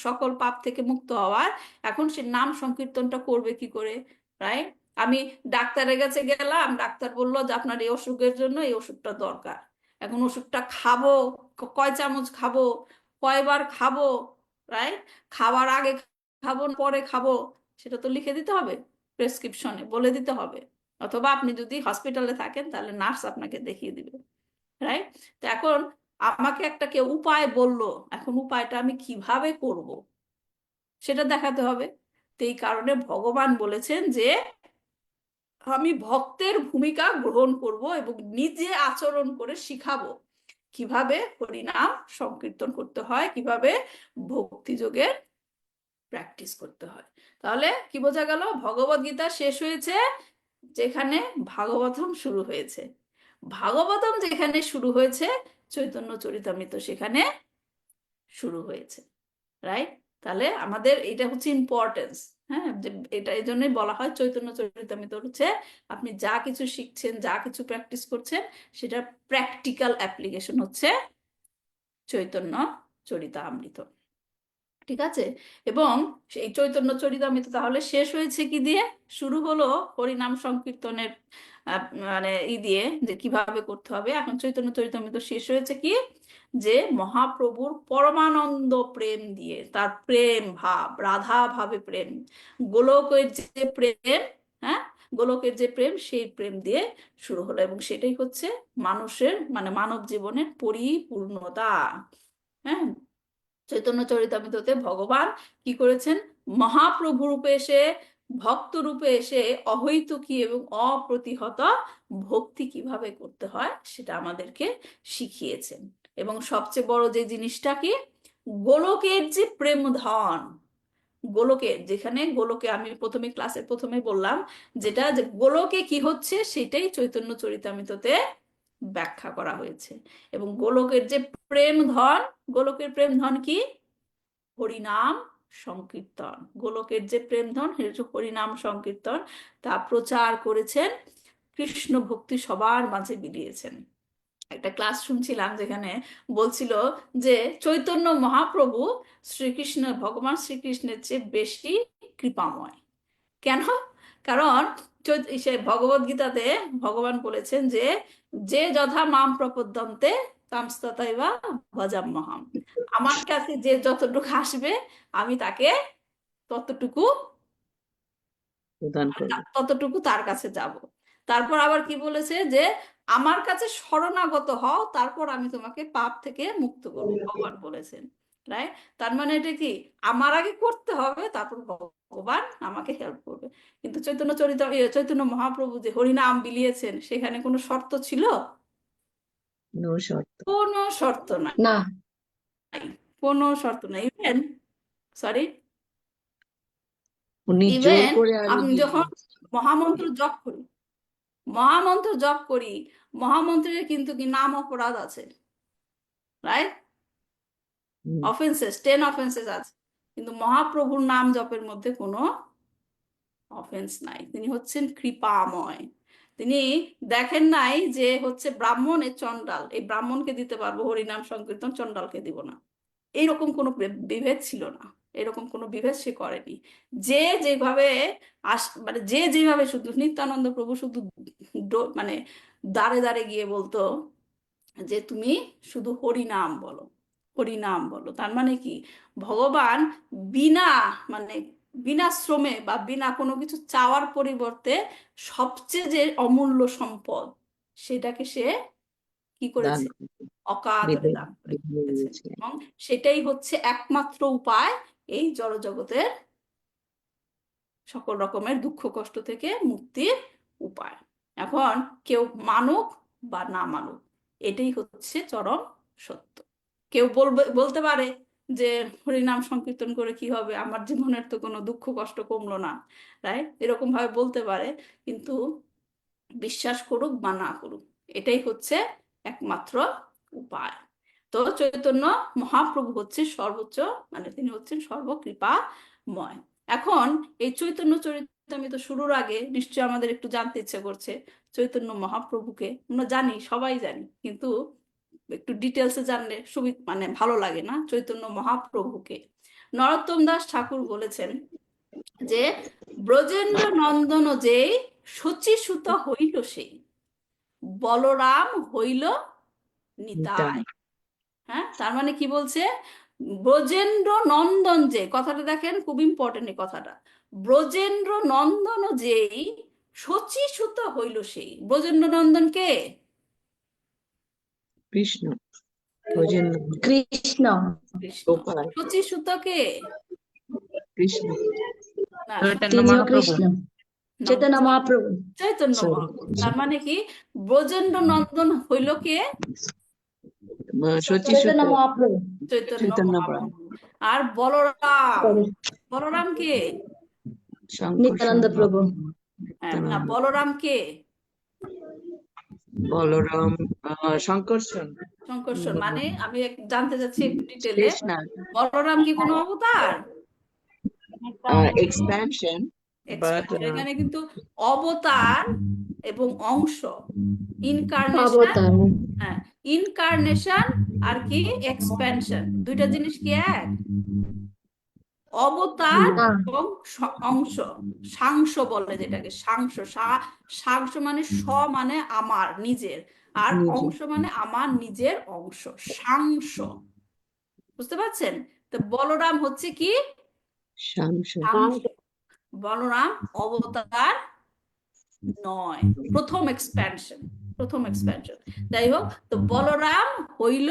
সকল পাপ থেকে মুক্ত হওয়ার। এখন সে নাম সংকীর্তনটা করবে কি করে, রাইট? আমি ডাক্তারের কাছে গেলাম, ডাক্তার বললো যে আপনার এই অসুখের জন্য এই ওষুধটা দরকার। এখন ওষুধটা খাবো, কয় চামচ খাবো, কয়বার খাবো, রাইট? খাওয়ার আগে খাবো পরে খাবো, সেটা তো লিখে দিতে হবে, প্রেসক্রিপশনে বলে দিতে হবে। অথবা আপনি যদি হসপিটালে থাকেন তাহলে নার্স আপনাকে দেখিয়ে দিবে, রাইট? তো এখন আমাকে একটা কেউ উপায় বললো, এখন উপায়টা আমি কিভাবে করব সেটা দেখাতে হবে। তো এই কারণে ভগবান বলেছেন যে আমি ভক্তের ভূমিকা গ্রহণ করব এবং নিজে আচরণ করে শিখাবো কিভাবে হরিনাম সংকীর্তন করতে হয়, কিভাবে ভক্তি যোগের প্র্যাকটিস করতে হয়। তাহলে কি বোঝা গেল? ভগবদ গীতা শেষ হয়েছে যেখানে ভাগবতম শুরু হয়েছে, ভাগবতম যেখানে শুরু হয়েছে চৈতন্য চরিতামৃত সেখানে শুরু হয়েছে, রাইট? তাহলে আমাদের এটা হচ্ছে ইম্পর্টেন্স। হ্যাঁ, যে এটা এই জন্যই বলা হয় চৈতন্য চরিতামৃত হচ্ছে আপনি যা কিছু শিখছেন, যা কিছু প্র্যাকটিস করছেন, সেটা প্র্যাকটিক্যাল অ্যাপ্লিকেশন হচ্ছে চৈতন্য চরিতামৃত। ঠিক আছে? এবং সেই চৈতন্য চরিতামৃত তাহলে শেষ হয়েছে কি দিয়ে? শুরু হলো হরিনাম সংকীর্তনের মানে দিয়ে যে কিভাবে করতে হবে। এখন চৈতন্য চরিতামৃত শেষ হয়েছে কি? যে মহাপ্রভুর পরমানন্দ প্রেম দিয়ে, তার প্রেম ভাব, রাধা ভাবে প্রেম, গোলকের যে প্রেম, হ্যাঁ, গোলকের যে প্রেম সেই প্রেম দিয়ে শুরু হলো, এবং সেটাই হচ্ছে মানুষের মানে মানব জীবনের পরিপূর্ণতা। হ্যাঁ, চৈতন্য চরিতামৃততে ভগবান কি করেছেন, মহাপ্রভু রূপে এসে, ভক্ত রূপে এসে অহৈতুকী এবং অপ্রতিহত ভক্তি কিভাবে করতে হয় সেটা আমাদেরকে শিখিয়েছেন। এবং সবচেয়ে বড় যে জিনিসটা কি, গোলকের যে প্রেম ধন, গোলকে যেখানে গোলকে আমি প্রথমে ক্লাসে প্রথমে বললাম যেটা, যে গোলকে কি হচ্ছে সেটাই চৈতন্য চরিতামৃততে ব্যাখ্যা করা হয়েছে। এবং গোলকের যে প্রেম ধন, গোলকের প্রেম ধন কি, হরিনাম সংকীর্তন। গোলকের যে প্রেম ধন হরিনাম সংকীর্তন, তা প্রচার করেছেন, কৃষ্ণ ভক্তি সবার মাঝে বিলিয়েছেন। একটা ক্লাস শুনছিলাম যেখানে বলছিল যে চৈতন্য মহাপ্রভু শ্রীকৃষ্ণ, ভগবান শ্রীকৃষ্ণের চেয়ে বেশি কৃপাময়। কেন? কারণ সে ভগবদ গীতাতে ভগবান বলেছেন যে যে যথা মাম প্রপদ্যন্তে তামস্তথৈবা ভজাম্যহম, আমার কাছে যে যতটুকু আসবে আমি তাকে ততটুকু
প্রদান করবে।
ততটুকু তার কাছে যাব। তারপর আবার কি বলেছে যে আমার কাছে শরণাগত হও, তারপর আমি তোমাকে পাপ থেকে মুক্ত করবো, ভগবান বলেছেন। রাইট? তার মানে এটা কি, আমার আগে করতে হবে, তারপর ভগবান আমাকে হেল্প করবে। কিন্তু চৈতন্য মহাপ্রভু যে হরিনাম বিলিয়েছেন, সেখানে কোনো শর্ত ছিল?
নো শর্ত।
কোনো শর্ত নাই,
না,
কোনো শর্ত নাই। ইভেন সরি
উনি জোর
ইভেন
করে আরো
আমি
দিয়ে
যখন
দিয়েছেন।
মহামন্ত্র জপ করি, মহামন্ত্র জপ করি, মহামন্ত্রের কিন্তু কি নাম অপরাধ আছে, রাইট?
হুম,
অফেন্সেস, 10 অফেন্সেস আছে, কিন্তু মহাপ্রভুর নাম জপের মধ্যে কোনো অফেন্স নাই। তিনি হচ্ছেন কৃপাময়। তিনি দেখেন নাই যে হচ্ছে ব্রাহ্মণের চণ্ডাল, এই ব্রাহ্মণকে দিতে পারবো হরিনাম সংকীর্তন, চণ্ডালকে দিব না, এইরকম কোনো বিভেদ ছিল না। এরকম কোনো বিভেদ সে করেনি। যে যেভাবে মানে যে যেভাবে, শুধু নিত্যানন্দ প্রভু শুধু মানে দাঁড়ে দাঁড়ে গিয়ে বলতো যে তুমি শুধু হরিনাম বলো, হরিনাম বলো। তার মানে কি, ভগবান বিনা মানে বিনা শ্রমে বা বিনা কোনো কিছু চাওয়ার পরিবর্তে সবচেয়ে যে অমূল্য সম্পদ, সেটাকে সে কি
দান
করেছে,
করবে।
অকাতরে
বিধে
দান করে
বিধে
গেছেন।
দিয়েছিলেন।
এবং সেটাই হচ্ছে একমাত্র উপায় এই জড়জগতের সকল রকমের দুঃখ কষ্ট থেকে মুক্তির উপায়। এখন কেউ মানুক বা না মানুক, এটাই হচ্ছে চরম সত্য। কেউ বলতে পারে যে হরিনাম সংকীর্তন করে কি হবে, আমার জীবনের তো কোনো দুঃখ কষ্ট কমলো না, রাইট? এরকম ভাবে বলতে পারে, কিন্তু বিশ্বাস করুক বা না করুক, এটাই হচ্ছে একমাত্র উপায়। তো চৈতন্য মহাপ্রভু হচ্ছে সর্বোচ্চ, মানে তিনি হচ্ছেন সর্বকৃপাময়। এখন এই চৈতন্য চরিতামৃত শুরুর আগে নিশ্চয়ই আমাদের একটু জানতে ইচ্ছে করছে চৈতন্য মহাপ্রভুকে। আমরা জানি, সবাই জানি, কিন্তু একটু ডিটেলসে জানলে মানে ভালো লাগে না? চৈতন্য মহাপ্রভুকে নরোত্তম দাস ঠাকুর বলেছেন যে ব্রজেন্দ্র নন্দন যেই শচীসুত হইল সেই, বলরাম হইল
নিতাই।
নিতাই। হ্যাঁ, তার মানে কি বলছে, ব্রজেন্দ্র নন্দন যে, কথাটা দেখেন খুব ইম্পর্টেন্ট এই কথাটা, ব্রজেন্দ্র নন্দন যেই শচীসুত হইল সেই। ব্রজেন্দ্র নন্দন কে?
কৃষ্ণ, ব্রজেন্দ্র,
কৃষ্ণ,
কৃষ্ণ।
গোপাল,
শচীসুত কে?
কৃষ্ণ,
না,
চৈতন্য
তিনিও
মহাপ্রভু।
কৃষ্ণ, চৈতন্য মহাপ্রভু।
চৈতন্য
সরি,
মহাপ্রভু। তার মানে কি, ব্রজেন্দ্র নন্দন হইল কে?
শচীসুত,
চৈতন্য মহাপ্রভু।
চৈতন্য
চৈতন্য প্রভু,
মহাপ্রভু। আর বলরাম, বলরাম কে?
শঙ্কর,
নিত্যানন্দ প্রভু।
হ্যাঁ, না,
নিত্যানন্দ,
বলরাম কে?
বলরাম, শঙ্কর্ষণ,
শঙ্করস্বর। মানে আমি জানতে চাচ্ছি একটু ডিটেলে,
শেষনাগ,
বলরাম কি কোনো অবতার?
Expansion, but
Expansion। এখানে কিন্তু অবতার এবং অংশ, ইনকার্নেশন।
অবতার।
হ্যাঁ, ইনকার্নেশন আর কি এক্সপ্যানশন, দুইটা জিনিস কি এক? অবতার
না,
এবং অংশ, সাংস বলে যেটাকে, সাংস। সাংস মানে মানে আমার নিজের, আর
নিজে,
অংশ মানে আমার নিজের অংশ, সাংস। বুঝতে পারছেন? তো বলরাম হচ্ছে কি,
সাংস,
সাংস। বলরাম অবতার নয়, প্রথম এক্সপ্যানশন, প্রথম এক্সপ্যানশন। যাই হোক, তো বলরাম হইল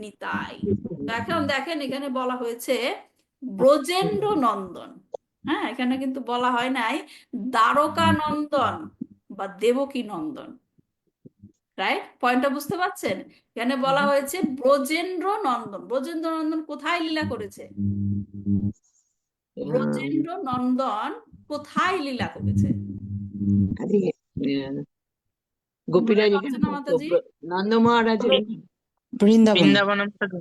নিতাই। তো এখন দেখেন এখানে বলা হয়েছে ব্রজেন্দ্র নন্দন। হ্যাঁ, এখানে কিন্তু বলা হয় নাই দ্বারকা নন্দন বা দেবকী নন্দন। রাইট, পয়েন্টটা বুঝতে পারছেন? এখানে বলা হয়েছে ব্রজেন্দ্র নন্দন। ব্রজেন্দ্র নন্দন কোথায় লীলা করেছে? ব্রজেন্দ্র নন্দন কোথায় লীলা করেছে?
আরে গোপীরাজ
মনে
এখানে
পড়ছে না
থাকতো
মাতাজি?
নন্দ মহারাজের
বৃন্দাবনে,
বৃন্দাবন মাতাজি।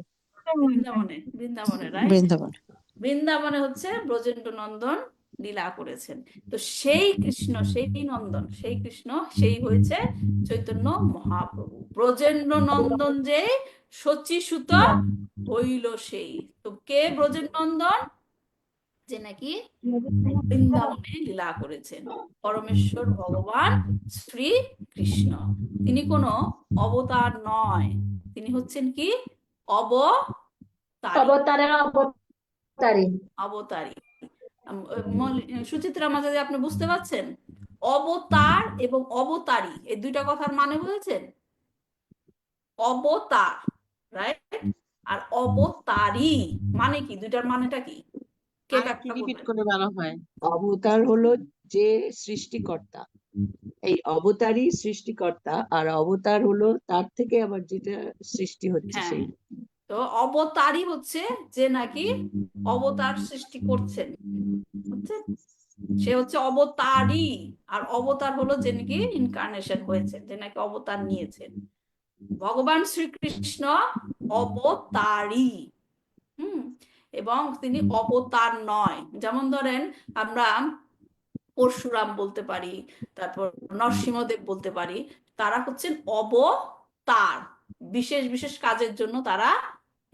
বৃন্দাবনে, বৃন্দাবনে, রাইট।
বৃন্দাবনে।
বৃন্দাবনে হচ্ছে ব্রজেন্দ্র নন্দন লীলা করেছেন। তো সেই কৃষ্ণ, সেই নন্দন, সেই কৃষ্ণ, সেই হয়েছে চৈতন্য মহাপ্রভু। ব্রজেন্দ্র নন্দন যে শচীসুত হইল সেই। তো কে ব্রজেন্দ্র নন্দন? যে নাকি বৃন্দাবনে লীলা করেছেন পরমেশ্বর ভগবান শ্রী কৃষ্ণ। তিনি কোনো অবতার নয়, তিনি হচ্ছেন কি অবতারী।
অবতারের অবতারী।
অবতারী। সুচিত্রা মাঝে আপনি বুঝতে পারছেন অবতার এবং অবতারী এই দুইটা কথার মানে বুঝেছেন? অবতার, রাইট, আর অবতারী মানে কি? দুইটার মানেটা কি? কে ব্যাখ্যা করবেন?
অবতার হলো যে সৃষ্টিকর্তা, এই অবতারই সৃষ্টিকর্তা, আর অবতার হলো তার থেকে আবার যেটা সৃষ্টি হচ্ছে
হ্যাঁ,
সেই।
তো অবতারই হচ্ছে যে নাকি অবতার সৃষ্টি করছেন, বুঝছেন? সে হচ্ছে অবতারই। আর অবতার হলো যে নাকি ইনকার্নেশন হয়েছে, যে নাকি অবতার নিয়েছেন। ভগবান শ্রীকৃষ্ণ অবতারী। এবং তিনি অবতার নয়। যেমন ধরেন আমরা পরশুরাম বলতে পারি, তারপর নরসিংহদেব বলতে পারি, তারা হচ্ছেন অবতার, বিশেষ বিশেষ কাজের জন্য তারা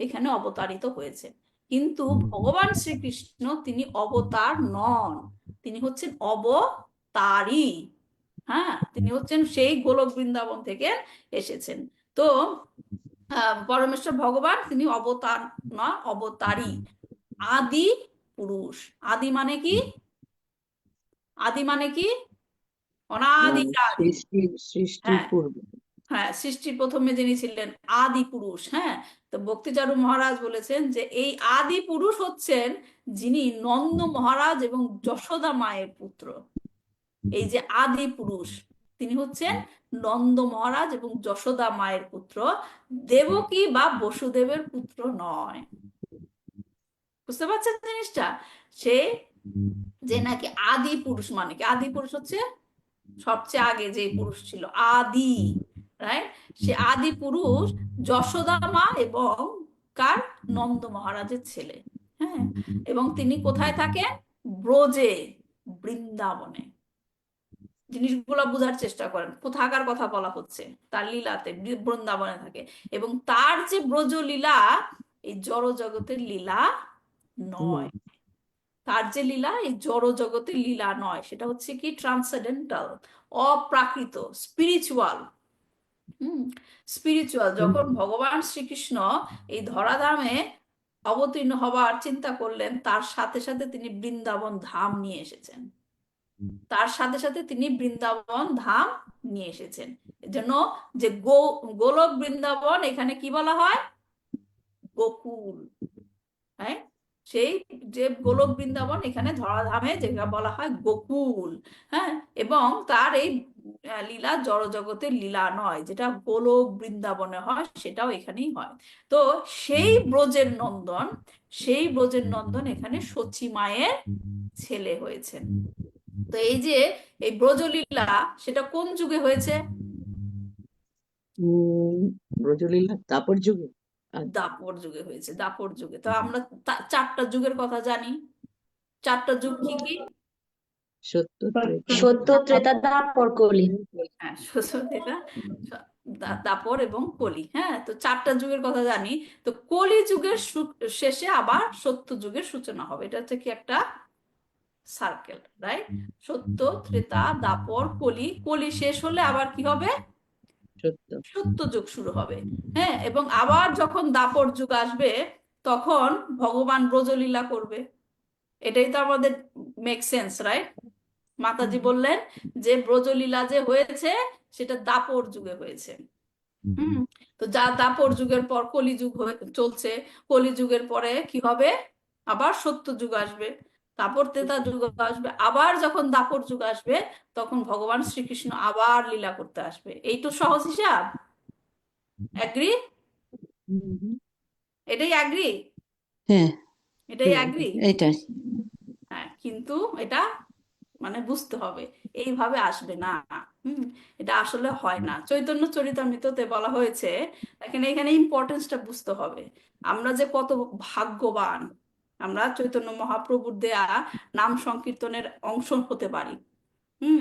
এখানে অবতারিত হয়েছে। কিন্তু ভগবান শ্রীকৃষ্ণ তিনি অবতার নন, তিনি হচ্ছেন অবতারী। হ্যাঁ, তিনি হচ্ছেন সেই গোলক বৃন্দাবন থেকে এসেছেন। তো পরমেশ্বর ভগবান তিনি অবতার নয়, অবতারী, আদি পুরুষ। আদি মানে কি? আদি মানে কি? অনাদিকাল।
সৃষ্টির
হ্যাঁ,
পূর্বে।
হ্যাঁ, সৃষ্টির প্রথমে যিনি ছিলেন আদি পুরুষ। হ্যাঁ, তো ভক্তিচারু মহারাজ বলেছেন যে এই আদি পুরুষ হচ্ছেন যিনি নন্দ মহারাজ এবং যশোদা মায়ের পুত্র। এই যে আদি পুরুষ, তিনি হচ্ছেন নন্দ মহারাজ এবং যশোদা মায়ের পুত্র, দেবকী বা বসুদেবের পুত্র নয়। বুঝতে পারছেন জিনিসটা? সে যে নাকি আদি পুরুষ মানে কি? আদি পুরুষ হচ্ছে সবচেয়ে আগে যে পুরুষ ছিল, আদি, রাইট? সে আদি পুরুষ যশোদা মা এবং কার? নন্দ মহারাজের ছেলে। হ্যাঁ, এবং তিনি কোথায় থাকেন? ব্রজে, বৃন্দাবনে। জিনিসগুলো বোঝার চেষ্টা করেন, কোথাকার কথা বলা হচ্ছে? তার লীলাতে, বৃন্দাবনে থাকে। এবং তার যে ব্রজ লীলা এই জড় জগতের লীলা নয়। তার যে লীলা এই জড় জগতের লীলা নয়, সেটা হচ্ছে কি ট্রান্সেন্ডেন্টাল, অপ্রাকৃত, স্পিরিচুয়াল। স্পিরিচুয়াল। যখন ভগবান শ্রীকৃষ্ণ এই ধরাধামে অবতীর্ণ হবার চিন্তা করলেন, তার সাথে সাথে তিনি বৃন্দাবন ধাম নিয়ে এসেছেন। তার সাথে সাথে তিনি বৃন্দাবন ধাম নিয়ে এসেছেন। এজন্য যে গোলক বৃন্দাবন, এখানে কি বলা হয়? গোকুল। হ্যাঁ, সেই যে গোলক বৃন্দাবন এখানে ধরাধামে যেটা বলা হয় গোকুল। হ্যাঁ, এবং তার এই লীলা জড় জগতের লীলা নয়, যেটা গোলক বৃন্দাবনে হয় সেটাও এখানেই হয়। তো সেই ব্রজের নন্দন, সেই ব্রজের নন্দন এখানে শচী মায়ের ছেলে হয়েছেন। তো এই যে এই ব্রজলীলা সেটা কোন যুগে হয়েছে?
ব্রজলীলা দাপর যুগে।
দাপর যুগে হয়েছে, দাপর যুগে। তো আমরা চারটা যুগের কথা জানি। চারটা যুগ কি কি?
সত্য,
সত্য, ত্রেতা, দ্বাপর, কলি।
হ্যাঁ, দাপর এবং কলি। হ্যাঁ, তো চারটা যুগের কথা জানি। তো কলি যুগের শেষে আবার সত্য যুগের সূচনা হবে। এটা হচ্ছে কি একটা সার্কেল, রাইট? সত্য, ত্রেতা, দাপর, কলি। কলি শেষ হলে আবার কি হবে? সত্য যুগ শুরু হবে। হ্যাঁ, এবং আবার যখন দাপর যুগ আসবে তখন ভগবান ব্রজলীলা করবে। এটাই তো আমাদের মেক সেন্স, রাইট? মাতাজি বললেন যে ব্রজলীলা যে হয়েছে সেটা দাপর যুগে হয়েছে। তো যা দাপর যুগের পর কলিযুগ চলছে, কলিযুগের পরে কি হবে, আবার সত্য যুগ আসবে, তারপর ত্রেতা যুগ আসবে, আবার যখন দাপর যুগ আসবে তখন ভগবান শ্রীকৃষ্ণ আবার লীলা করতে আসবে। এই তো সহজ হিসাব। অ্যাগ্রি? এটাই অ্যাগ্রি?
হ্যাঁ,
এটাই অ্যাগ্রি?
এইটাই।
হ্যাঁ, কিন্তু এটা মানে বুঝতে হবে এইভাবে আসবে না। হুম, এটা আসলে হয় না। চৈতন্য চরিতামৃততে বলা হয়েছে, এখানে এখানে ইম্পর্টেন্সটা বুঝতে হবে। আমরা যে কত ভাগ্যবান, আমরা চৈতন্য মহাপ্রভুর দেয়া নাম সংকীর্তনের অংশ হতে পারি।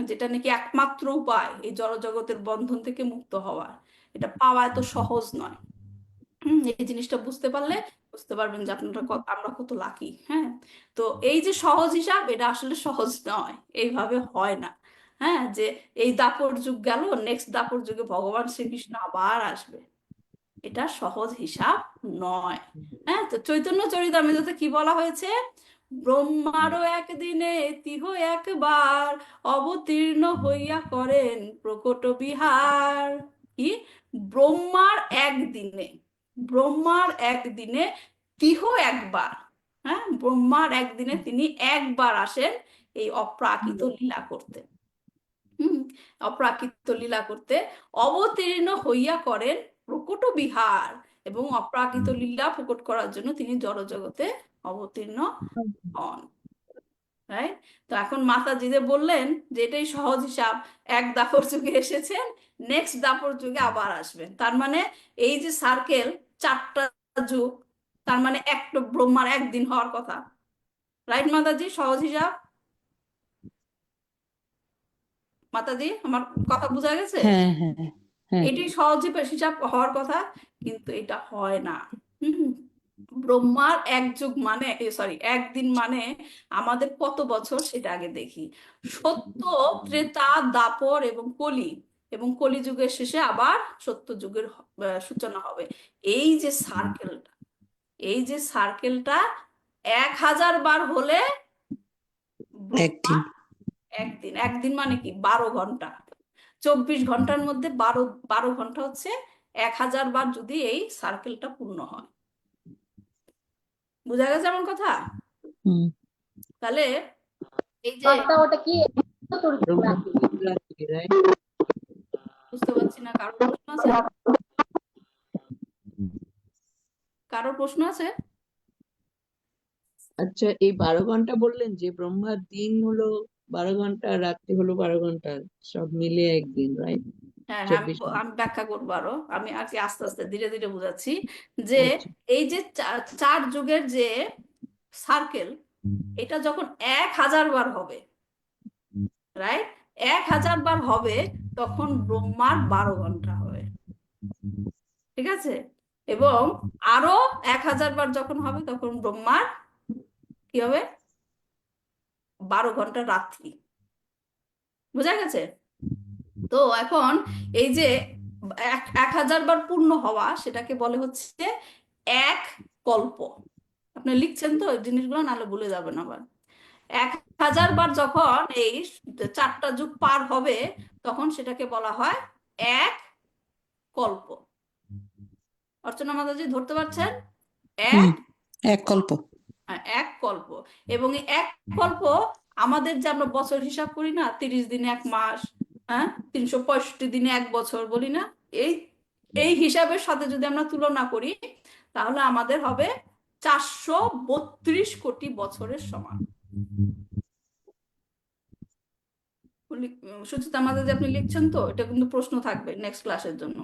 যেটা নাকি একমাত্র উপায় এই জড়জগতের বন্ধন থেকে মুক্ত হওয়ার। এটা পাওয়া এত সহজ নয়। এই জিনিসটা বুঝতে পারলে বুঝতে পারবেন যে আপনারা আমরা কত লাকি। হ্যাঁ, তো এই যে সহজ হিসাব, এটা আসলে সহজ নয়, এইভাবে হয় না। হ্যাঁ, যে এই দাপর যুগ গেল, নেক্সট দাপর যুগে ভগবান শ্রীকৃষ্ণ আবার আসবে, এটা সহজ হিসাব নয়। হ্যাঁ, তো চৈতন্য চরিতামৃততে কি বলা হয়েছে, ব্রহ্মারও একদিনে তিহ একবার অবতীর্ণ হইয়া করেন প্রকট বিহার। কি, ব্রহ্মার একদিনে, ব্রহ্মার একদিনে তিহ একবার। হ্যাঁ, ব্রহ্মার একদিনে তিনি একবার আসেন এই অপ্রাকৃত লীলা করতে। হুম, অপ্রাকৃত লীলা করতে অবতীর্ণ হইয়া করেন প্রকট বিহার, এবং অপ্রাকৃত লীলা প্রকট করার জন্য তিনি জড়জগতে অবতীর্ণ হন। রাইট? তো এখন মাতাজি যে বললেন যে এটাই সহজ হিসাব, এক দাপর যুগে এসেছেন, নেক্সট দাপর যুগে আবার আসবেন, তার মানে এই যে সার্কেল, 4টা যুগ, তার মানে একটা ব্রহ্মার একদিন হওয়ার কথা। রাইট মাতাজি? সহজ হিসাব। মাতাজি, আমার কথা বোঝা গেছে?
হ্যাঁ, হ্যাঁ, হ্যাঁ।
এটাই সহজ হিসাব হওয়ার কথা, কিন্তু এটা হয় না। হুম, ব্রহ্মার এক যুগ মানে, সরি, একদিন মানে আমাদের কত বছর সেটা আগে দেখি। সত্য, ত্রেতা, দাপর এবং কলি, এবং কলিযুগের শেষে আবার সত্য যুগের সূচনা হবে। এই যে সার্কেলটা, এই যে সার্কেলটা 1000 বার হলে ব্রহ্মা
একদিন।
একদিন, একদিন মানে কি, 12 ঘন্টা। 24 ঘন্টার মধ্যে 12 ঘন্টা হচ্ছে 1000 বার যদি এই সার্কেলটা পূর্ণ হয়। বুঝা গেছে আমার কথা?
হুম।
তাহলে এই যে,
ওটা কি
বুঝতে পারছি না, কারোর প্রশ্ন আছে? কারোর প্রশ্ন আছে?
আচ্ছা, এই 12 ঘন্টা বললেন যে ব্রহ্মার দিন হলো 12 ঘন্টা, রাত্রি হলো 12 ঘন্টা, সব মিলে একদিন, রাইট?
হ্যাঁ, হ্যাঁ, আমি
24 ঘন্টা।
আমি ব্যাখ্যা করবো আরো, আমি আর কি আস্তে আস্তে ধীরে ধীরে বুঝাচ্ছি যে
আচ্ছা।
এই যে 4 যুগের যে সার্কেল, এটা যখন 1000 বার হবে, রাইট, 1000 বার হবে, তখন ব্রহ্মার 12 ঘন্টা হবে। ঠিক আছে? এবং আরো 1000 বার যখন হবে তখন ব্রহ্মার কি হবে, 12 ঘন্টা রাত্রি। বুঝা গেছে? তো এখন এই যে 1000 বার পূর্ণ হওয়া, সেটাকে বলে হচ্ছে এক কল্প। আপনি লিখছেন তো এই জিনিসগুলো, নাহলে ভুলে যাবেন আবার। 1000 বার যখন এই 4টা যুগ পার হবে, তখন সেটাকে বলা হয় এক কল্প। অর্চনা মাতাজি ধরতে পারছেন?
হুম,
এক
এক কল্প।
এক কল্প। এবং এই এক কল্প, আমাদের যে আমরা বছর হিসাব করি না, 30 দিনে 1 মাস, হ্যাঁ, 365 দিনে 1 বছর বলি না, এই এই হিসাবের সাথে যদি আমরা তুলনা করি, তাহলে আমাদের হবে 432 কোটি বছরের সমান। সুচিতা মাতাজি, আপনি লিখছেন তো? এটা কিন্তু প্রশ্ন থাকবে নেক্সট ক্লাসের জন্য।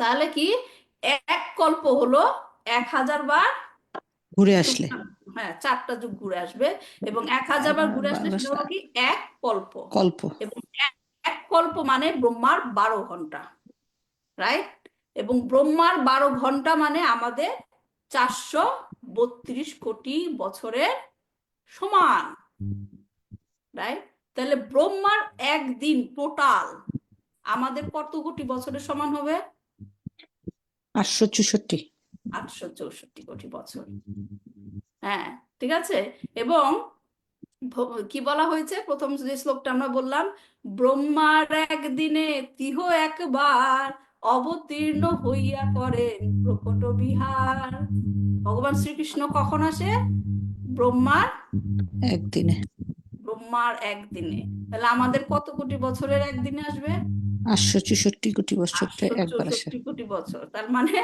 তাহলে কি, এক কল্প হলো 1000 বার,
ঘুরে আসলে।
হ্যাঁ, 4টা যুগ ঘুরে আসবে, এবং 1000 বার ঘুরে আসলে সেটা হলো কি, এক কল্প।
কল্প।
এবং এক কল্প মানে ব্রহ্মার 12 ঘন্টা, রাইট? এবং ব্রহ্মার 12 ঘন্টা মানে আমাদের 432 কোটি বছরের সমান, রাইট? তাহলে ব্রহ্মার একদিন টোটাল আমাদের কত কোটি বছরের সমান হবে?
864।
864 কোটি বছর। হ্যাঁ, ঠিক আছে। এবং কি বলা হয়েছে প্রথম যে শ্লোকটা আমরা বললাম, ব্রহ্মার একদিনে তিহ একবার অবতীর্ণ হইয়া করেন প্রকট বিহার। ভগবান শ্রীকৃষ্ণ কখন আসে? ব্রহ্মার
একদিনে
একদিনে। তাহলে আমাদের কত কোটি বছরের একদিনে আসবে?
864 কোটি বছর একবার আসে।
864 কোটি বছর। তার মানে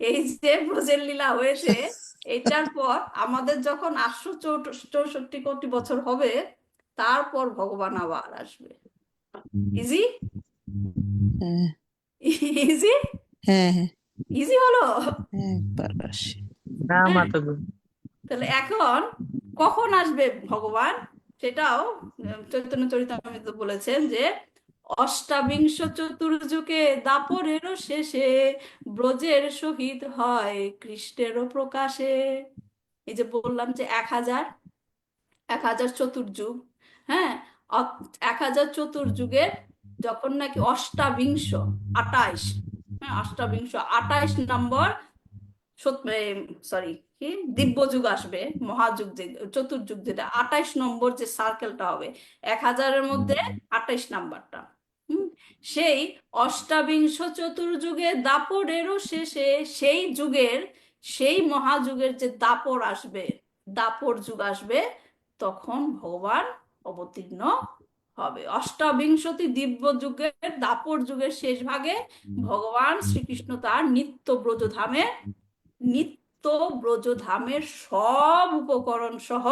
এই যে ব্রজের লীলা হয়েছে, এটার পর আমাদের যখন 864 কোটি বছর হবে, তারপর ভগবান আবার আসবে। ইজি
হ্যাঁ
ইজি
হ্যাঁ হ্যাঁ,
ইজি হলো।
একবার আসে।
না
হ্যাঁ,
মাতাজি।
তাহলে এখন কখন আসবে ভগবান সেটাও চৈতন্য চরিতামৃত বলেছেন যে অষ্টাবিংশ চতুর্যুগে দাপরেরও শেষে ব্রজের সহিত হয় কৃষ্ণেরও প্রকাশে। এই যে বললাম যে 1000 চতুর্যুগ, হ্যাঁ, 1000 চতুর্যুগের যখন নাকি অষ্টাবিংশ 28, হ্যাঁ, অষ্টাবিংশ 28 নম্বর সরি কি দিব্য যুগ আসবে, মহাযুগ যে চতুর্যুগ, যেটা 28 নম্বর যে সার্কেলটা হবে 1000-এর মধ্যে 28 নাম্বারটা, সেই অষ্টাবিংশ চতুর্যুগে দাপরেরও শেষে সেই যুগের, সেই মহাযুগের যে দাপর আসবে, দাপর যুগ আসবে, তখন ভগবান অবতীর্ণ হবে। অষ্টাবিংশতি দিব্য যুগের দাপর যুগের শেষ ভাগে ভগবান শ্রীকৃষ্ণ তার নিত্য ব্রজধামের সব উপকরণ সহ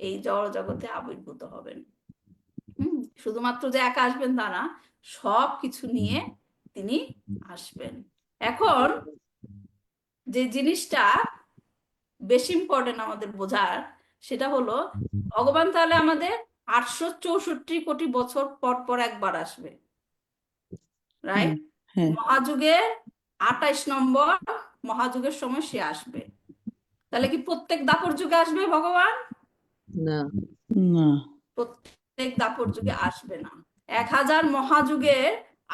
এই জড় জগতে আবির্ভূত হবেন। শুধুমাত্র যে একা আসবেন তা না, সব কিছু নিয়ে তিনি আসবেন। এখন যে জিনিসটা বেশি ইম্পর্টেন্ট আমাদের বোঝার, সেটা হলো ভগবান তাহলে আমাদের 864 কোটি বছর পর পর একবার আসবে, রাইট?
হ্যাঁ
মহাযুগের 28 নম্বর মহাযুগের সময় সে আসবে। তাহলে কি প্রত্যেক দাপর যুগে আসবে ভগবান?
না,
না,
প্রত্যেক দাপর যুগে আসবে না। 1000 মহাযুগের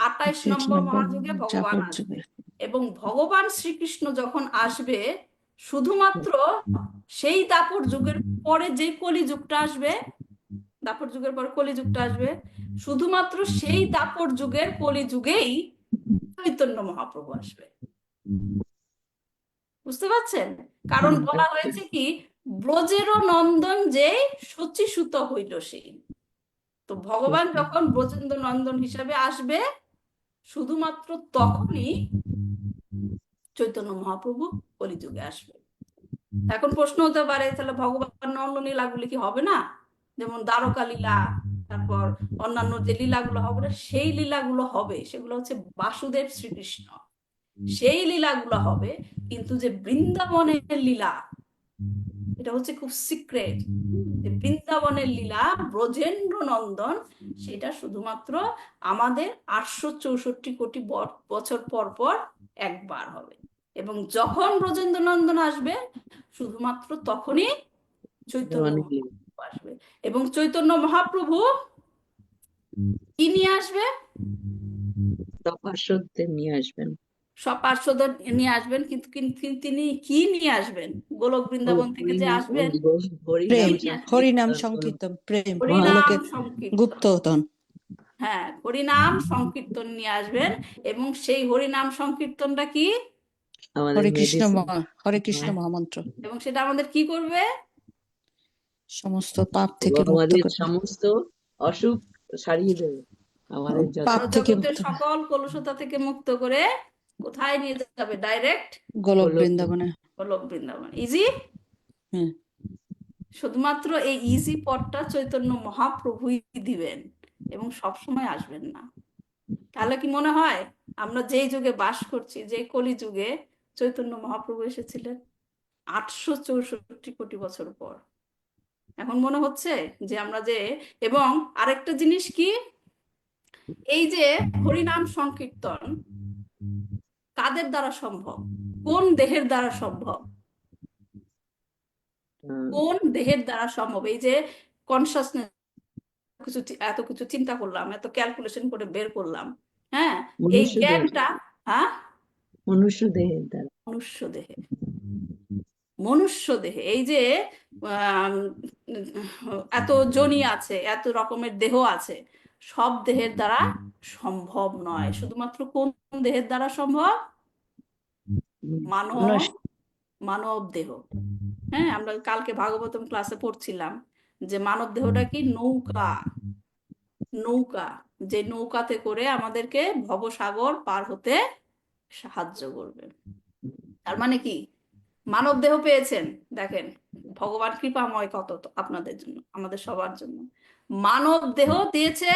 28 নম্বর মহাযুগে ভগবান
দাপর
আসবে।
যুগে।
এবং ভগবান শ্রীকৃষ্ণ যখন আসবে, শুধুমাত্র সেই দাপর যুগের পরে যে কলিযুগটা আসবে, দাপর যুগের পর কলিযুগটা আসবে, শুধুমাত্র সেই দাপর যুগের কলিযুগেই চৈতন্য মহাপ্রভু আসবে। বুঝতে পারছেন? কারণ বলা হয়েছে কি, ব্রজেরও নন্দন যে শচীসুত হইল সেই। তো ভগবান যখন ব্রজেন্দ্র নন্দন হিসাবে আসবে, শুধুমাত্র তখনই চৈতন্য মহাপ্রভু কলিযুগে আসবে। এখন প্রশ্ন হতে পারে, তাহলে ভগবান অন্য লীলাগুলি কি হবে না? যেমন দ্বারকা লীলা, তারপর অন্যান্য যে লীলাগুলো হবে না, সেই লীলাগুলো হবে, সেগুলো হচ্ছে বাসুদেব শ্রীকৃষ্ণ, সেই লীলাগুলো হবে। কিন্তু যে বৃন্দাবনের লীলা, এটা হচ্ছে খুব সিক্রেট। বৃন্দাবনের লীলা ব্রজেন্দ্র নন্দন, সেটা শুধুমাত্র আমাদের 864 কোটি বছর পর পর একবার হবে। এবং যখন ব্রজেন্দ্র নন্দন আসবে, শুধুমাত্র তখনই চৈতন্য মহাপ্রভু আসবে। এবং চৈতন্য মহাপ্রভু কি নিয়ে আসবে?
তপাস্যদের নিয়ে আসবেন।
সব পার্শ্বদের নিয়ে আসবেন, কিন্তু তিনি কি নিয়ে আসবেন? গোলক বৃন্দাবন থেকে যে আসবেন,
প্রেম, হরিনাম
সংকীর্তন,
সংকীর্তন, প্রেম,
হরিনাম
গোলকে
সংকীর্তন,
গুপ্তধন।
হ্যাঁ, হরিনাম সংকীর্তন নিয়ে আসবেন। এবং সেই হরিনাম সংকীর্তনটা কি?
আমাদের
হরে কৃষ্ণ
medicine।
হরে কৃষ্ণ মহামন্ত্র।
এবং সেটা আমাদের কি করবে?
সমস্ত পাপ থেকে
এবং
মুক্ত
আমাদের
করবে,
সমস্ত অসুখ সারিয়ে দেবে, আমাদের যত
পাপ থেকে
জগতের
মুক্ত করবে।
সকল কলুষতা থেকে মুক্ত করে কোথায় নিয়ে যাবে? ডাইরেক্ট
গোলক
গোলক
বৃন্দাবনে।
গোলক বৃন্দাবন। ইজি।
হ্যাঁ,
শুধুমাত্র এই ইজি পথটা চৈতন্য মহাপ্রভুই দিবেন, এবং সবসময় আসবেন না। তাহলে কি মনে হয় আমরা যেই যুগে বাস করছি, যে কলিযুগে চৈতন্য মহাপ্রভু এসেছিলেন 864 কোটি বছর পর, এখন মনে হচ্ছে যে আমরা যে, এবং আরেকটা জিনিস কি, এই যে হরিনাম সংকীর্তন কাদের দ্বারা সম্ভব? কোন দেহের দ্বারা সম্ভব? কোন দেহের দ্বারা সম্ভব? এই যে কনসাসনেস, কিছু এত কিছু চিন্তা করলাম, এত ক্যালকুলেশন করে বের করলাম, হ্যাঁ, এই
মনুষ্য দেহ,
জ্ঞানটা, হ্যাঁ,
মনুষ্য দেহের দ্বারা।
মনুষ্য দেহে। মনুষ্য দেহে এই যে আম, এত যোনি আছে, এত রকমের দেহ আছে, সব দেহের দ্বারা সম্ভব নয়। শুধুমাত্র কোন দেহের দ্বারা সম্ভব? মানব মানব দেহ। হ্যাঁ, আমরা কালকে ভাগবতম ক্লাসে পড়ছিলাম যে মানব দেহটা কি নৌকা। নৌকা, যে নৌকাতে করে আমাদেরকে ভবসাগর পার হতে সাহায্য করবে। তার মানে কি, মানব দেহ পেয়েছেন, দেখেন ভগবান কৃপাময় কত তো আপনাদের জন্য, আমাদের সবার জন্য মানব দেহ দিয়েছে।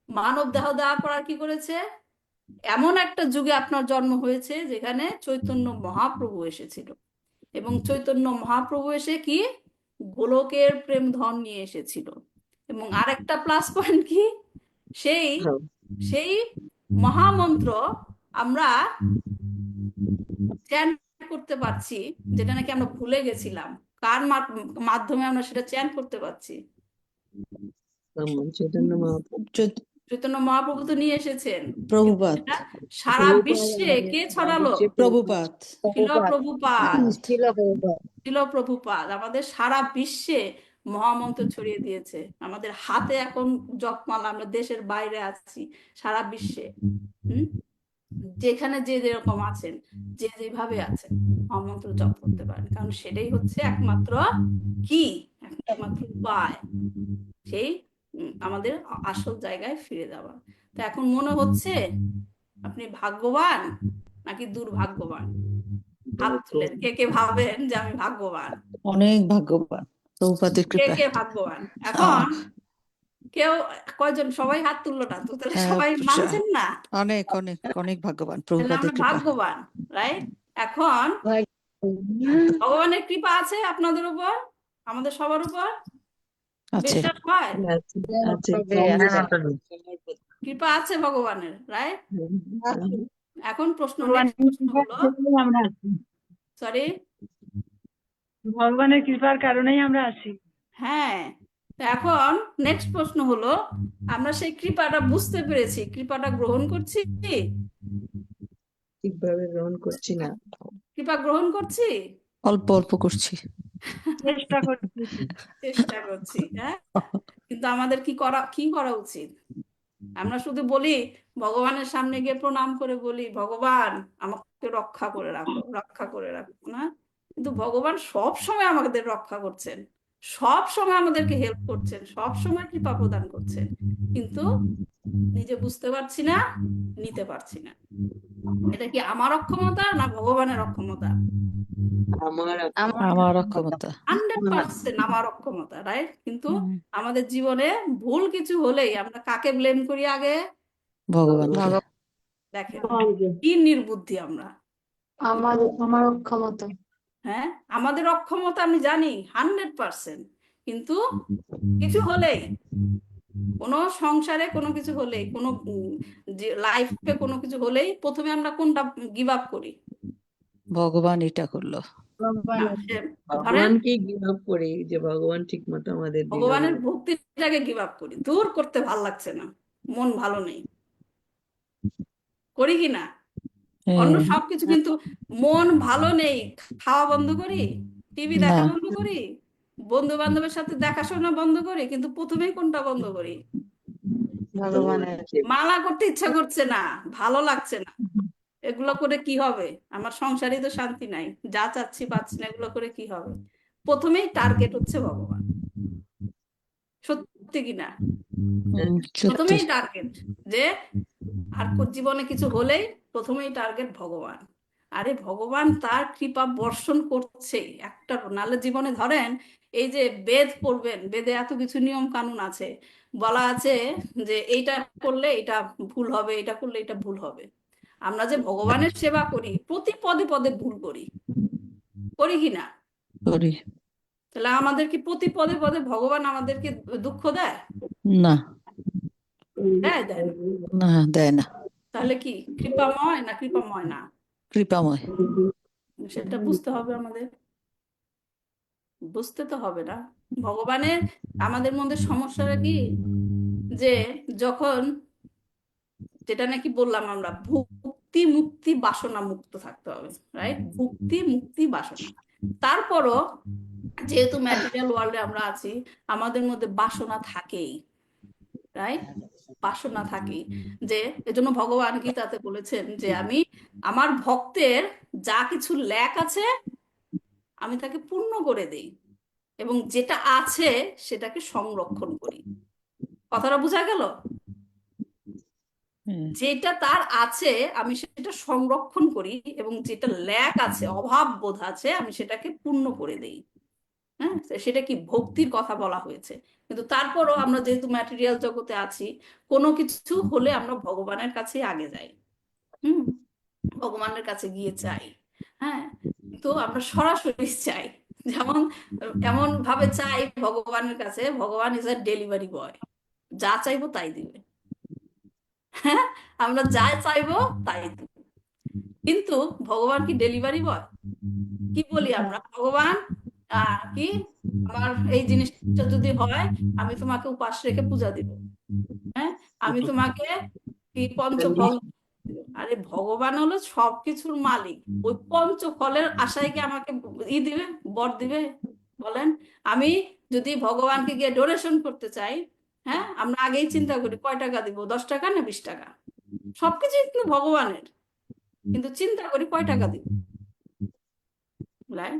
মানব দেহ দেওয়ার পর আর কি করেছে? এমন একটা যুগে আপনার জন্ম হয়েছে যেখানে চৈতন্য মহাপ্রভু এসেছিল, এবং চৈতন্য মহাপ্রভু এসে কি গোলকের প্রেম ধন নিয়ে এসেছিল। এবং আরেকটা প্লাস পয়েন্ট কি, সেই সেই মহামন্ত্র আমরা চ্যান্ট করতে পারছি, যেটা নাকি আমরা ভুলে গেছিলাম। কার মাধ্যমে আমরা সেটা চ্যান্ট করতে পারছি?
চৈতন্য মহাপ্রভু।
চৈত-
চৈতন্য মহাপ্রভু তো নিয়ে এসেছেন।
প্রভুপাদ
এটা সারা বিশ্বে কে ছড়ালো?
প্রভুপাদ
শিল প্রভুপাদ।
ছিল প্রভুপাদ।
শিল প্রভুপাদ আমাদের সারা বিশ্বে মহামন্ত্র ছড়িয়ে দিয়েছে। আমাদের হাতে এখন জপমালা, আমরা দেশের বাইরে আছি, সারা বিশ্বে হুম যেখানে যে যেরকম আছেন, যে যেভাবে আছেন, মহামন্ত্র জপ করতে পারেন, কারণ সেটাই হচ্ছে একমাত্র কি, একমাত্র উপায় সেই আমাদের আসল জায়গায় ফিরে যাওয়া। তো এখন মনে হচ্ছে আপনি ভাগ্যবান নাকি দুর্ভাগ্যবান? হাত তুলেন, কে কে ভাবেন যে আমি ভাগ্যবান?
অনেক ভাগ্যবান প্রভুপাদের
কে
কৃপায়।
কে ভাগ্যবান? এখন কেউ, কয়জন? সবাই হাত তুললো না তো, তাহলে সবাই মানছেন না।
অনেক অনেক অনেক ভাগ্যবান
তাহলে
প্রভুপাদের
আমরা
কৃপায়।
ভাগ্যবান, রাইট? এখন ভগবানের কৃপা আছে আপনাদের উপর, আমাদের সবার উপর।
আছে।
বিশ্বাস হয়?
আছে, আছে,
হ্যাঁ মাতাজি।
কৃপা আছে ভগবানের, রাইট?
হুম।
এখন নেক্সট প্রশ্ন হলো,
আমরা আছি,
সরি,
ভগবানের কৃপার কারণেই আমরা আছি।
হ্যাঁ, তো এখন নেক্সট প্রশ্ন হলো, আমরা সেই কৃপাটা বুঝতে পেরেছি, কৃপাটা গ্রহণ করছি?
ঠিকভাবে গ্রহণ করছি না।
কৃপা গ্রহণ করছি?
অল্প অল্প করছি।
চেষ্টা করছি।
চেষ্টা করছি, হ্যাঁ। কিন্তু আমাদের কি করা উচিত? আমরা শুধু বলি, ভগবানের সামনে গিয়ে প্রণাম করে বলি, ভগবান আমাকে রক্ষা করে রাখো, রক্ষা করে রাখো, না? কিন্তু ভগবান সব সময় আমাদের রক্ষা করছেন, সব সময় আমাদেরকে হেল্প করছেন, সব সময় কৃপা প্রদান করছেন, কিন্তু নিজে বুঝতে পারছি না, নিতে পারছি না। এটা কি আমার অক্ষমতা না ভগবানের অক্ষমতা?
আমার
আমার অক্ষমতা।
100% আমার অক্ষমতা, রাইট? কিন্তু আমাদের জীবনে ভুল কিছু হলেই আমরা কাকে ব্লেম করি আগে?
ভগবান
দেখেন কি নির্বুদ্ধি আমরা।
আমার অক্ষমতা।
হ্যাঁ, আমাদের অক্ষমতা আমি জানি 100%, কিন্তু কিছু হলেই, কোনো সংসারে কোনো কিছু হলেই, কোনো যে লাইফে কোনো কিছু হলেই প্রথমে আমরা কোনটা গিভ আপ করি?
ভগবান এটা করলো।
না, ধরেন
ভগবানকে গিভ আপ করি যে ভগবান ঠিক মতো আমাদের দিল
ভগবানের
না।
ভক্তিটাকে গিভ আপ করি, দূর করতে ভাল লাগছে না, মন ভালো নেই, করি কি না? অন্য
হ্যাঁ,
সবকিছু, কিন্তু মন ভালো নেই, খাওয়া বন্ধ করি, টিভি দেখা
না।
বন্ধ করি, বন্ধু বান্ধবের সাথে দেখাশোনা বন্ধ করি, কিন্তু প্রথমেই কোনটা বন্ধ করি? মালা করতে ইচ্ছা করছে না, ভালো লাগছে না, এগুলো করে কি হবে? আমার সংসারে তো শান্তি নাই, যা চাচ্ছি পাচ্ছি না, এগুলো করে কি হবে? প্রথমেই টার্গেট হচ্ছে ভগবান, সত্যি কিনা?
সত্যি।
প্রথমেই টার্গেট যে, আর জীবনে কিছু হলেই প্রথমেই টার্গেট ভগবান। আরে ভগবান তার কৃপা বর্ষণ করছেই একটা, নাহলে জীবনে ধরেন এই যে বেদ পড়বেন, বেদে এত কিছু নিয়ম কানুন আছে, বলা আছে যে এইটা করলে এটা ভুল হবে, এটা করলে এটা ভুল হবে। আমরা যে ভগবানের সেবা করি, প্রতি পদে পদে ভুল করি, করি কি না?
করি
তাহলে আমাদের কি প্রতি পদে পদে ভগবান আমাদেরকে দুঃখ দেয়?
না।
দেয়? দেয় না।
না, দেয় না।
তাহলে কি কৃপাময় না কৃপাময় না?
কৃপাময়।
সেটা বুঝতে হবে আমাদের, বুঝতে তো হবে না। ভগবানের, আমাদের মধ্যে সমস্যাটা কি, যে যখন, যেটা নাকি বললাম আমরা, ভুক্তি মুক্তি বাসনা মুক্ত থাকতে হবে, রাইট? ভুক্তি মুক্তি বাসনা, তারপরও যেহেতু ম্যাটেরিয়াল ওয়ার্ল্ডে আমরা আছি, আমাদের মধ্যে বাসনা থাকেই, রাইট? বাসনা থাকেই, যে এজন্য ভগবান গীতাতে বলেছেন যে আমি আমার ভক্তের যা কিছু ল্যাক আছে আমি তাকে পূর্ণ করে দেই, এবং যেটা আছে সেটাকে সংরক্ষণ করি। কথাটা বোঝা গেল?
হ্যাঁ,
যেটা তার আছে আমি সেটা সংরক্ষণ করি, এবং যেটা ল্যাক আছে, অভাব বোধ আছে, আমি সেটাকে পূর্ণ করে দেই। হ্যাঁ, তো সেটা কি ভক্তির কথা বলা হয়েছে। কিন্তু তারপরও আমরা যেহেতু ম্যাটেরিয়াল জগতে আছি, কোনো কিছু হলে আমরা ভগবানের কাছে আগে যাই। হুম, ভগবানের কাছে গিয়ে চাই। হ্যাঁ, তো আমরা সরাসরি চাই, যেমন এমন ভাবে চাই ভগবানের কাছে, ভগবান ইজ আ ডেলিভারি বয়, যা চাইবো তাই দিবে। হ্যাঁ, আমরা যা চাইবো তাই দিবে। কিন্তু ভগবান কি ডেলিভারি বয়? কি বলি আমরা, ভগবান কি আমার এই জিনিসটা যদি হয় আমি তোমাকে উপাস রেখে পূজা দিব। হ্যাঁ, আমি তোমাকে কি পঞ্চফল দিব। আরে ভগবান হলো সবকিছুর মালিক, ওই পঞ্চফলের আশায় কি আমাকে দিবে, বর দিবে? বলেন। আমি যদি ভগবানকে গিয়ে ডোনেশন করতে চাই, হ্যাঁ, আমরা আগেই চিন্তা করি কয় টাকা দিব, 10 টাকা না 20 টাকা। সবকিছু কিন্তু ভগবানের, কিন্তু চিন্তা করি কয় টাকা দিব। right?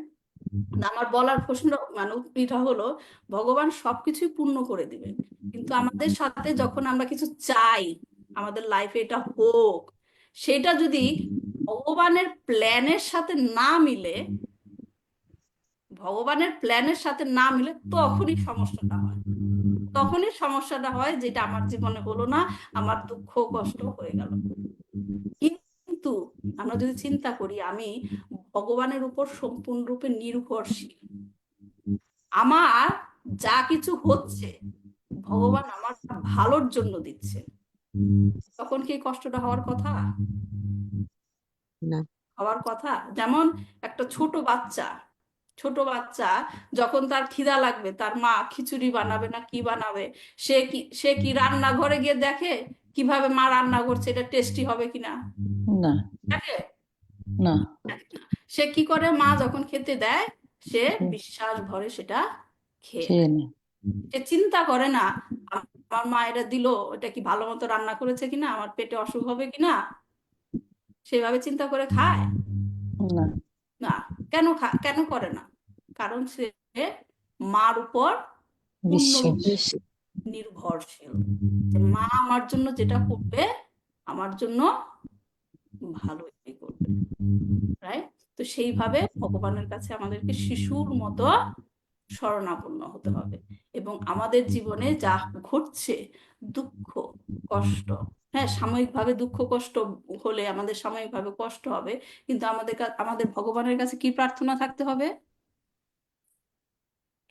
আমার বলার প্রশ্ন মানে এটা হলো, ভগবান সবকিছুই পূর্ণ করে দিবেন, কিন্তু আমাদের সাথে যখন আমরা কিছু চাই আমাদের লাইফে এটা হোক, সেটা যদি ভগবানের প্ল্যানের সাথে না মিলে, ভগবানের প্ল্যানের সাথে না মিলে, তখনই সমস্যাটা হয়। তখনই সমস্যাটা হয় যেটা আমার জীবনে হলো না, আমার দুঃখ কষ্ট হয়ে গেল। কিন্তু আমরা যদি চিন্তা করি আমি ভগবানের উপর সম্পূর্ণরূপে নির্ভরশীল, আমার যা কিছু হচ্ছে ভগবান আমার ভালোর জন্য দিচ্ছে, তখন কি এই কষ্টটা হওয়ার কথা?
না।
হওয়ার কথা। যেমন একটা ছোট বাচ্চা যখন তার খিদা লাগবে, তার মা খিচুড়ি বানাবে না কি বানাবে, সে কি রান্নাঘরে গিয়ে দেখে কিভাবে মা রান্না করছে, এটা টেস্টি হবে কিনা?
না,
দেখে
না,
দেখে না। সে কি করে, মা যখন খেতে দেয় সে
সে
বিশ্বাস ভরে সেটা খেয়ে
খেয়ে
নেয়।
নেয়।
সে চিন্তা করে না আমার মা এটা দিল, এটা কি ভালো মতো রান্না করেছে কিনা, আমার পেটে অসুখ হবে কিনা, সেভাবে চিন্তা করে খায়
না,
না। কেন করে না? কারণ সে মার উপর
বিশ্বাস।
পূর্ণরূপে নির্ভরশীল, যে মা আমার জন্য যেটা করবে আমার জন্য ভালোই করবে, রাইট? তো সেইভাবে ভগবানের কাছে আমাদেরকে শিশুর মতো শরণাপন্ন হতে হবে, এবং আমাদের জীবনে যা ঘটছে, দুঃখ কষ্ট, হ্যাঁ, সাময়িকভাবে দুঃখ কষ্ট হলে আমাদের সাময়িকভাবে কষ্ট হবে, কিন্তু আমাদের ভগবানের কাছে কি প্রার্থনা থাকতে হবে?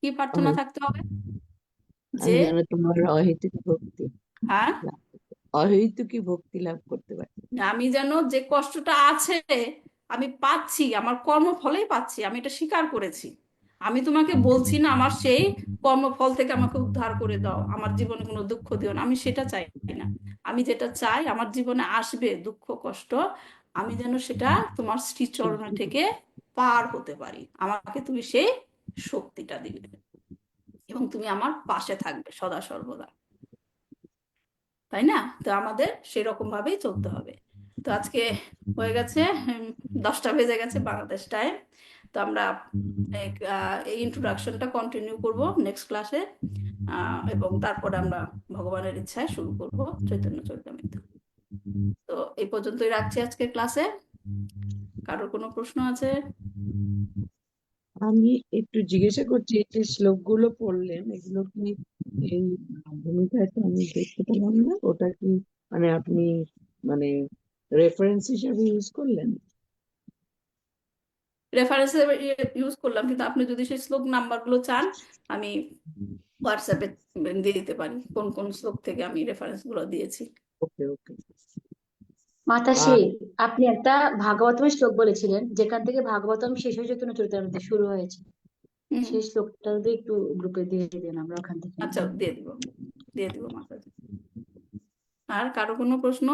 কি প্রার্থনা থাকতে হবে? যে
আমি যেন তোমার অহেতুক ভক্তি
হ্যাঁ,
লাভ অহেতুকী ভক্তি লাভ করতে পারি।
আমি যেন যে কষ্টটা আছে আমি পাচ্ছি, আমার কর্মফলেই পাচ্ছি, আমি এটা স্বীকার করেছি। আমি তোমাকে বলছি না আমার সেই কর্মফল থেকে আমাকে উদ্ধার করে দাও, আমার জীবনে কোনো দুঃখ দিও না, আমি সেটা চাই না। আমি যেটা চাই, আমার জীবনে আসবে দুঃখ কষ্ট, আমি যেন সেটা তোমার শ্রীচরণ থেকে পার হতে পারি, আমাকে তুমি সেই শক্তিটা দিবে, এবং তুমি আমার পাশে থাকবে সদা সর্বদা। তাই না? তো আমাদের সেরকম ভাবেই চলতে হবে। তো আজকে হয়ে গেছে 10টা বেজে গেছে বাংলাদেশ টাইম। তো আমরা এই ইন্ট্রোডাকশনটা কন্টিনিউ করব নেক্সট ক্লাসে, এবং তারপরে আমরা ভগবানের ইচ্ছায় শুরু করব চৈতন্য চরিতামৃত। তো এই পর্যন্তই রাখছি আজকের ক্লাসে। কারোর কোনো প্রশ্ন আছে?
আমি একটু জিজ্ঞাসা করছি, এই যে শ্লোকগুলো পড়লেন এগুলো কি এই ভূমিকাতে আমি দেখতে পেলাম না, ওটা কি মানে আপনি মানে রেফারেন্স হিসেবে ইউজ করলেন?
রেফারেন্স ইউজ করলাম, কিন্তু আপনি যদি সেই শ্লোক নাম্বারগুলো চান আমি হোয়াটসঅ্যাপে দিয়ে দিতে পারি কোন কোন শ্লোক থেকে আমি রেফারেন্স গুলো দিয়েছি।
ওকে ওকে।
মাতাশ্রী,
আর
আপনি একটা ভাগবতমের শ্লোক বলেছিলেন যেখান থেকে ভাগবতম শেষ হয়ে চৈতন্য চরিতামৃত শুরু হয়েছে,
হুম,
সেই শ্লোকটা যদি একটু গ্রুপে দিয়ে দেন আমরা ওখান থেকে
আচ্ছা,
নিবো।
দিয়ে দিব মাতাজি। আর কারো কোনো প্রশ্ন?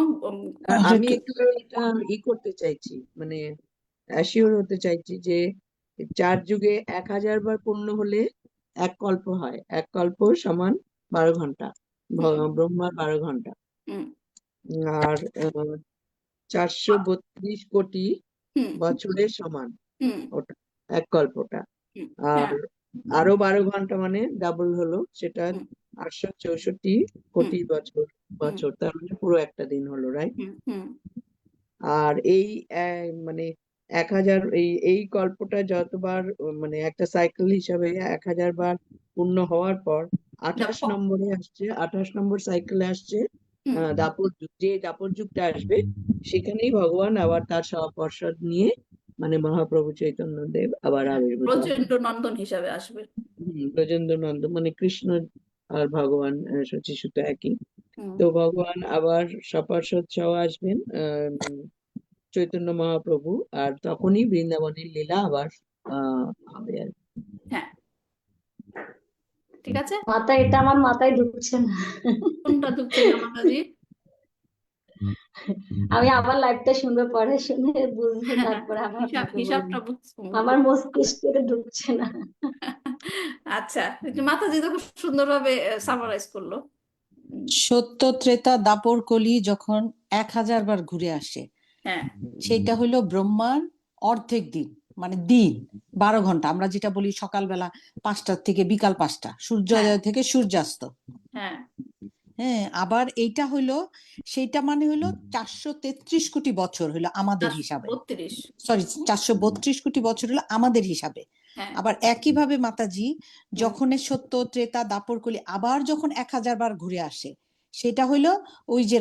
আমি
একটু
একটু এটা করতে চাইছি, মানে অ্যাসিওর হতে চাইছি যে 4 যুগে 1000 বার পূর্ণ হলে এক কল্প হয়, এক কল্প সমান 12 ঘন্টা, ব্রহ্মার 12 ঘন্টা।
হুম
আর 432 কোটি
হুম
বছরের সমান
হুম
ওটা, এক কল্পটা।
হুম,
আর
হ্যাঁ
আরো 12 ঘন্টা মানে ডাবল হলো, সেটা
হুম
864
হুম
কোটি বছর।
হুম
তার মানে পুরো একটা দিন হলো, রাইট?
হুম হুম
আর এই মানে 1000, এই গল্পটা যতবার মানে একটা সাইকেল হিসাবে 1000 বার পূর্ণ হওয়ার পর 28
দেখো,
নম্বরে আসছে, 28 নম্বর সাইকেলে আসছে
হুম
দাপর যুগ। যে দাপর যুগটা আসবে সেখানেই ভগবান আবার তার সপর্ষদ নিয়ে মানে মহাপ্রভু চৈতন্য দেব আবার আবির্ভূত হবেন।
প্রচন্ড নন্দন হিসাবে আসবে।
ব্রজেন্দ্র নন্দ মানে কৃষ্ণ আর ভগবান শচীসূত একই।
হুম
তো ভগবান আবার সপার্ষদ সহ আসবেন, চৈতন্য মহাপ্রভু, আর তখনই বৃন্দাবনের লীলা আবার হবে আর কি।
হ্যাঁ, ঠিক আছে।
মাথায় এটা আমার মাথায় ঢুকছে না।
কোনটা ঢুকছে না মাতাজি?
আমি আবার লাইভটা শুনবো, পরে শুনে বুঝবো, তারপরে আবার আপনাকে বলবো।
হিসাবটা
আমার মস্তিষ্কে এটা ঢুকছে না।
আচ্ছা, একটু মাতাজি তো খুব সুন্দরভাবে সামারাইজ করলো।
সত্য ত্রেতা দাপর কলি যখন 1000 বার ঘুরে আসে,
হ্যাঁ
সেটা হলো ব্রহ্মার অর্ধেক দিন, মানে দিন 12 ঘন্টা। আমরা যেটা বলি সকালবেলা 5টার থেকে বিকাল 5টা,
হ্যাঁ
সূর্যোদয় থেকে সূর্যাস্ত।
হ্যাঁ
হ্যাঁ, আবার এইটা হইলো, সেইটা মানে হইলো 433 কোটি বছর হইলো আমাদের হিসাবে,
32।
সরি 432 কোটি বছর হলো আমাদের হিসাবে।
হ্যাঁ
আবার একইভাবে মাতাজি
হুম,
যখন সত্য ত্রেতা দাপর কলি আবার যখন 1000 বার ঘুরে আসে, সেটা হইলো ওই যে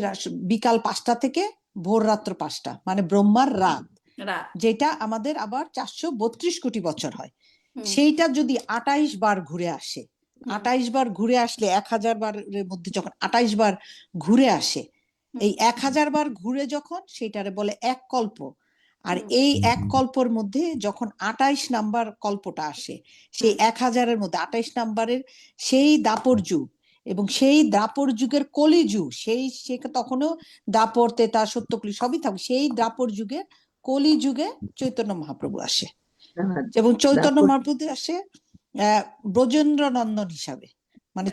বিকাল 5টা থেকে ভোর রাত্র 5টা, মানে ব্রহ্মার রাত,
রাত।
যেটা আমাদের আবার 432 কোটি বছর হয়।
হুম
সেইটা যদি 28 বার ঘুরে আসে,
হুম
28 বার ঘুরে আসলে 1000 বারের মধ্যে যখন 28 বার ঘুরে আসে, এই
হুম
1000 বার ঘুরে যখন, সেটারে বলে এক কল্প। আর
হুম
এই এক কল্পর মধ্যে যখন 28 নাম্বার কল্পটা আসে, সেই
হুম
1000-এর মধ্যে 28 নাম্বারের সেই দাপর যুগ, এবং সেই দাপর যুগের কলি যুগ, সে তখনও দাপর তেতা সত্যকলি সবই থাকবে, সেই দাপর যুগের কলি যুগে চৈতন্য মহাপ্রভু আসে, এবং চৈতন্য
দাপর
মহাপ্রভু আসে ব্রজেন্দ্র নন্দন হিসাবে, মানে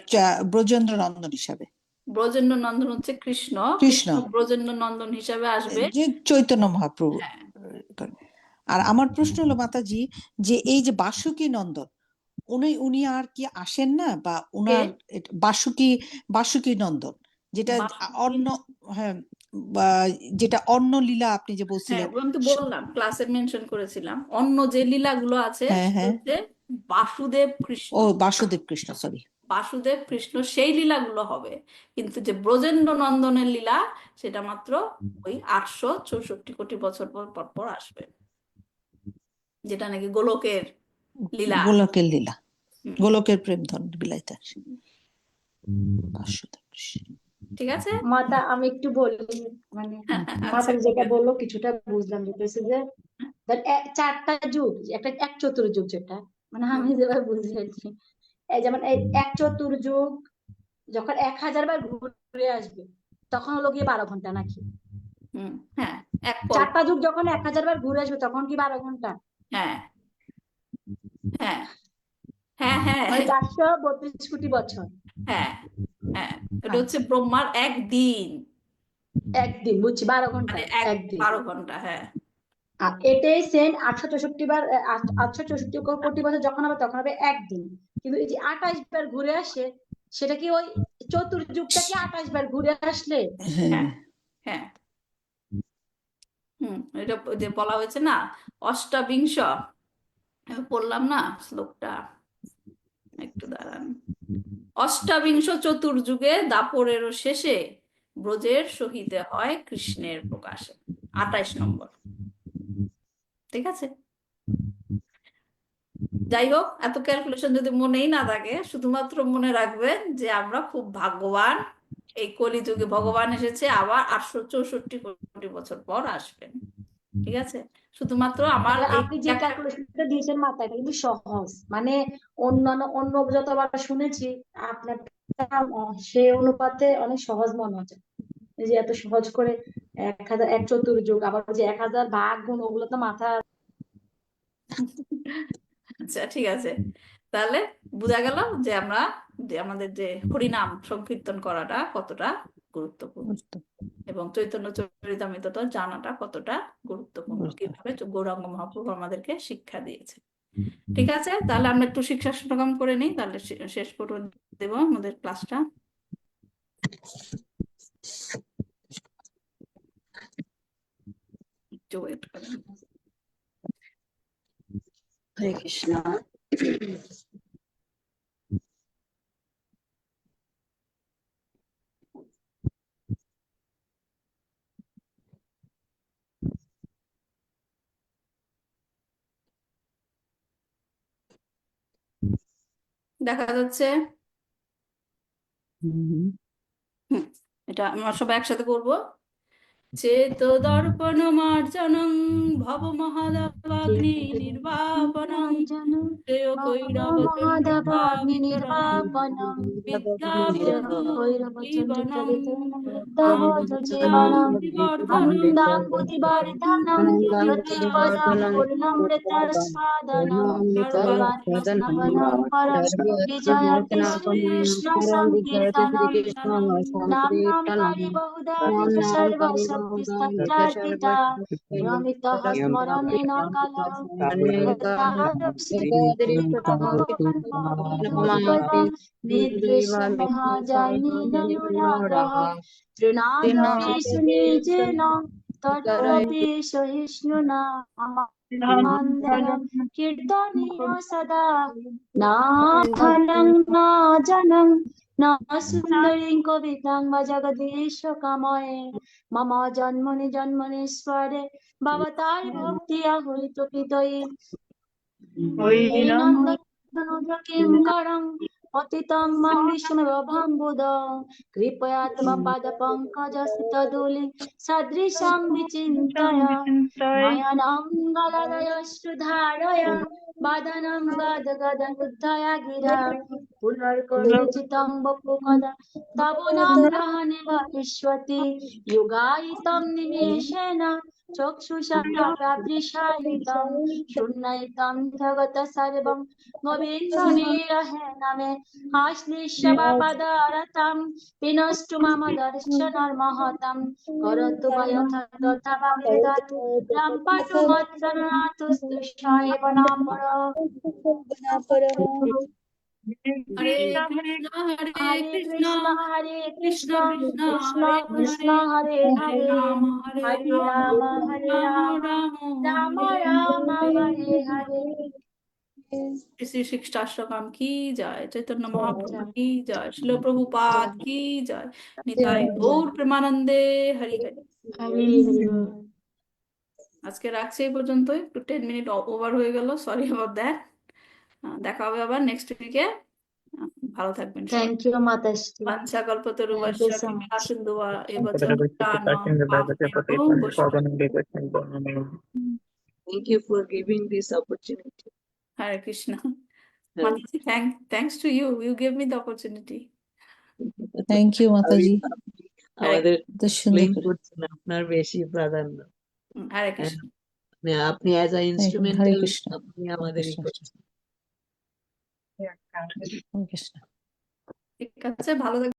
ব্রজেন্দ্র নন্দন হিসাবে।
ব্রজেন্দ্র নন্দন হচ্ছে কৃষ্ণ,
কৃষ্ণ,
কৃষ্ণ ব্রজেন্দ্র নন্দন হিসাবে আসবে।
যে চৈতন্য মহাপ্রভু।
হ্যাঁ
আর আমার প্রশ্ন হলো মাতাজি, যে এই যে বাসুকী নন্দন, উনি উনি আর কি আসেন না, বা
কে?
উনার বাসুকী, বাসুকী নন্দন, যেটা
বাসুকী?
অন্য, হ্যাঁ, বা যেটা অন্য লীলা আপনি যে
হ্যাঁ,
বলছিলেন।
ওগুলো আমি তো বললাম, ক্লাসে মেনশন করেছিলাম। অন্য যে লীলাগুলো আছে
হ্যাঁ
সেটা
হ্যাঁ,
হচ্ছে বাসুদেব কৃষ্ণ।
ও বাসুদেব কৃষ্ণ, সরি।
বাসুদেব কৃষ্ণ সেই লীলাগুলো হবে, কিন্তু যে ব্রজেন্দ্র নন্দনের লীলা সেটা মাত্র ওই 864 কোটি বছর পর পর পর আসবে, যেটা নাকি গোলকের লীলা।
গোলকের লীলা,
হুম,
গোলকের প্রেম ধন বিলাইতে আসে বাসুদেব কৃষ্ণ।
ঠিক আছে।
মাতা, আমি একটু বলি, মানে
আচ্ছা,
মাতা যেটা বললো কিছুটা বুঝলাম, যেটা হচ্ছে যে চারটা যুগ, একটা এক চতুর্যুগ, যেটা মানে
হুম
আমি যেভাবে বুঝেছি, এই যেমন এই এক চতুর্যুগ যখন 1000 বার ঘুরে আসবে, তখন হলো গিয়ে 12 ঘন্টা নাকি?
হুম, হ্যাঁ, এক কল্প।
চারটা যুগ যখন 1000 বার ঘুরে আসবে, তখন কি 12 ঘন্টা?
হ্যাঁ হ্যাঁ হ্যাঁ হ্যাঁ
মানে 432 কোটি বছর।
হ্যাঁ হ্যাঁ, এটা হচ্ছে
আচ্ছা,
ব্রহ্মার একদিন,
একদিন বুঝছি, 12 ঘন্টা
মানে এক
একদিন।
12 ঘন্টা। হ্যাঁ
আর এটাই সেম 864 বার, 864 কোটি বছর যখন হবে, তখন হবে একদিন। কিন্তু এই যে 28 বার ঘুরে আসে, সেটা কি ওই চতুর্যুগটা কি 28 বার ঘুরে আসলে?
হ্যাঁ,
হ্যাঁ হ্যাঁ এটা যে বলা হয়েছে না, অষ্টাবিংশ, আমি পড়লাম না শ্লোকটা, একটু দাঁড়ান। অষ্টাবিংশ চতুর্যুগে দাপরেরও শেষে ব্রজের সহিতে হয় কৃষ্ণের প্রকাশে, 28 নম্বর। ঠিক আছে, যাই হোক, এত ক্যালকুলেশন যদি মনেই না থাকে, শুধুমাত্র মনে রাখবেন যে আমরা খুব ভাগ্যবান, এই কলিযুগে ভগবান এসেছে, আবার 864 কোটি বছর পর আসবেন। ঠিক আছে, শুধুমাত্র আমার
তাহলে
এই
আপনি যে ক্যালকুলেশনটা দিয়েছেন মাথায়, এটা কিন্তু সহজ, মানে অন্য যতবার শুনেছি আপনার, সে অনুপাতে অনেক সহজ মনে হচ্ছে। এই যে এত সহজ করে 1000, এক চতুর্যুগ, আবার যে 1000 ভাগ গুণ, ওগুলো তো মাথা
আচ্ছা ঠিক আছে, তাহলে বোঝা গেল যে আমরা যে আমাদের যে হরিনাম সংকীর্তন করাটা কতটা গুরুত্বপূর্ণ এবং চৈতন্য চরিতামৃতটা জানাটা কতটা গুরুত্বপূর্ণ, কিভাবে গৌরাঙ্গ মহাপ্রভু আমাদেরকে শিক্ষা দিয়েছে। ঠিক আছে, তাহলে আমরা একটু শিক্ষাশ্রম করে নিই, তাহলে শেষ করে দেবো আমাদের ক্লাসটা। একটু ওয়েট করেন।
হরে কৃষ্ণ।
দেখা যাচ্ছে?
হুম।
হুম, এটা আমরা সবাই একসাথে করবো। চেত দর্পণ মার্জনং ভব মহাদাবাগ্নি নির্বাপনং শ্রেয় কৈরাবতং
মহাদেবাগ্নি
নির্বাপনং
নির্বাপনম
বিদ্যাবধূ জীবনং
তবধূ জীবনম
আনন্দিবর্ধনং
দাম্পতিবর্ধনম প্রতিপদম পূর্ণমৃতস্বাদনম সর্বাত্মস্নবনম পরম বিজয়তে শ্রীকৃষ্ণ সংকীর্তনম নাম্নামকারী বহুধা নিজ সর্বশক্তিস্তত্রার্পিতা রমিতঃ স্মরণেন কালঃ তৃণাদপি সুনিজেন তৎপরপি সহিষ্ণুনা মন্দন কীর্তনীয় সদা নাথলং না জনং না সুন্দরীং কবিতাং বা জগদীশ কাময়ে মম জন্মনি জন্মনীশ্বরে ভবতার ভক্তিয়া হইত পিতয়ে কিং করং পতিতং মাং বিষ্ণুমেব ভম্বুদ কৃপয়া তব পাদ পঙ্কজস্থিত ধূলি সদৃশং বিচিন্তয় নয়নং গলদয়স্তু ধারয় বাদनं গদগদবুদ্ধয়া গিরা পুনর্কর্ণিচিतं বপু কদা তব নাম গ্রহণে ভবিষ্যতি যুগায়িतं নিমেষেন চক্ষুষা প্রাদৃশায়িतं শূন্যয়িतं জগত সর্বং গোবিন্দমেরহে নামে আশ্লিষ্যবাপদারতাম বিনষ্টু মম দর্শনর্মহতাম করতু বয়থ তথা ভবেদৎ রাম পাঠু মৎসনাতুস্তু সাহেব নাম্বর।
হরে কৃষ্ণ
হরে কৃষ্ণ হরে কৃষ্ণ
কৃষ্ণ
কৃষ্ণ
হরে
কৃষ্ণ
হরে
হরে হরে হরে রাম হরে রাম রাম রাম হরে হরে।
শ্রী শ্রী শিষ্টাষ্টকাম কি জয়, চৈতন্য মহাপ্রভু কি জয়, শিল প্রভুপাদ কি জয়, নিতাই গৌর প্রেমানন্দে হরি হরি।
হরে হরে বল।
আজকে রাখছি এই পর্যন্তই, একটু 10 মিনিট ওভার হয়ে গেল, সরি অ্যাবাউট দ্যাট। দেখা হবে আবার নেক্সট উইকে। ভালো থাকবেন সবাই।
থ্যাংক ইউ মাতাশ্রী।
বাঞ্ছা কল্পতরুভ্যশ্চ
Thank you so
কৃপা
much.
সিন্ধুবা এব চ
Thank
পতিতানাং পাবনেভ্যো বৈষ্ণবেভ্যো।
Thank you for giving this opportunity.
হরে কৃষ্ণ।
হ্যাঁ,
Mataji, thanks to you. You gave me the opportunity.
Thank you Mataji,
আমাদের
এত সুন্দর
explain
করে।
করছেন আপনার বেশি প্রাধান্য।
হরে
হ্যাঁ,
কৃষ্ণ।
মানে আপনি as a
Hare
instrumental
Krishna,
আপনি আমাদেরই
কৃষ্ণ,
করছেন।
হরে কৃষ্ণ।
ঠিক আছে, ভালো থাকবেন।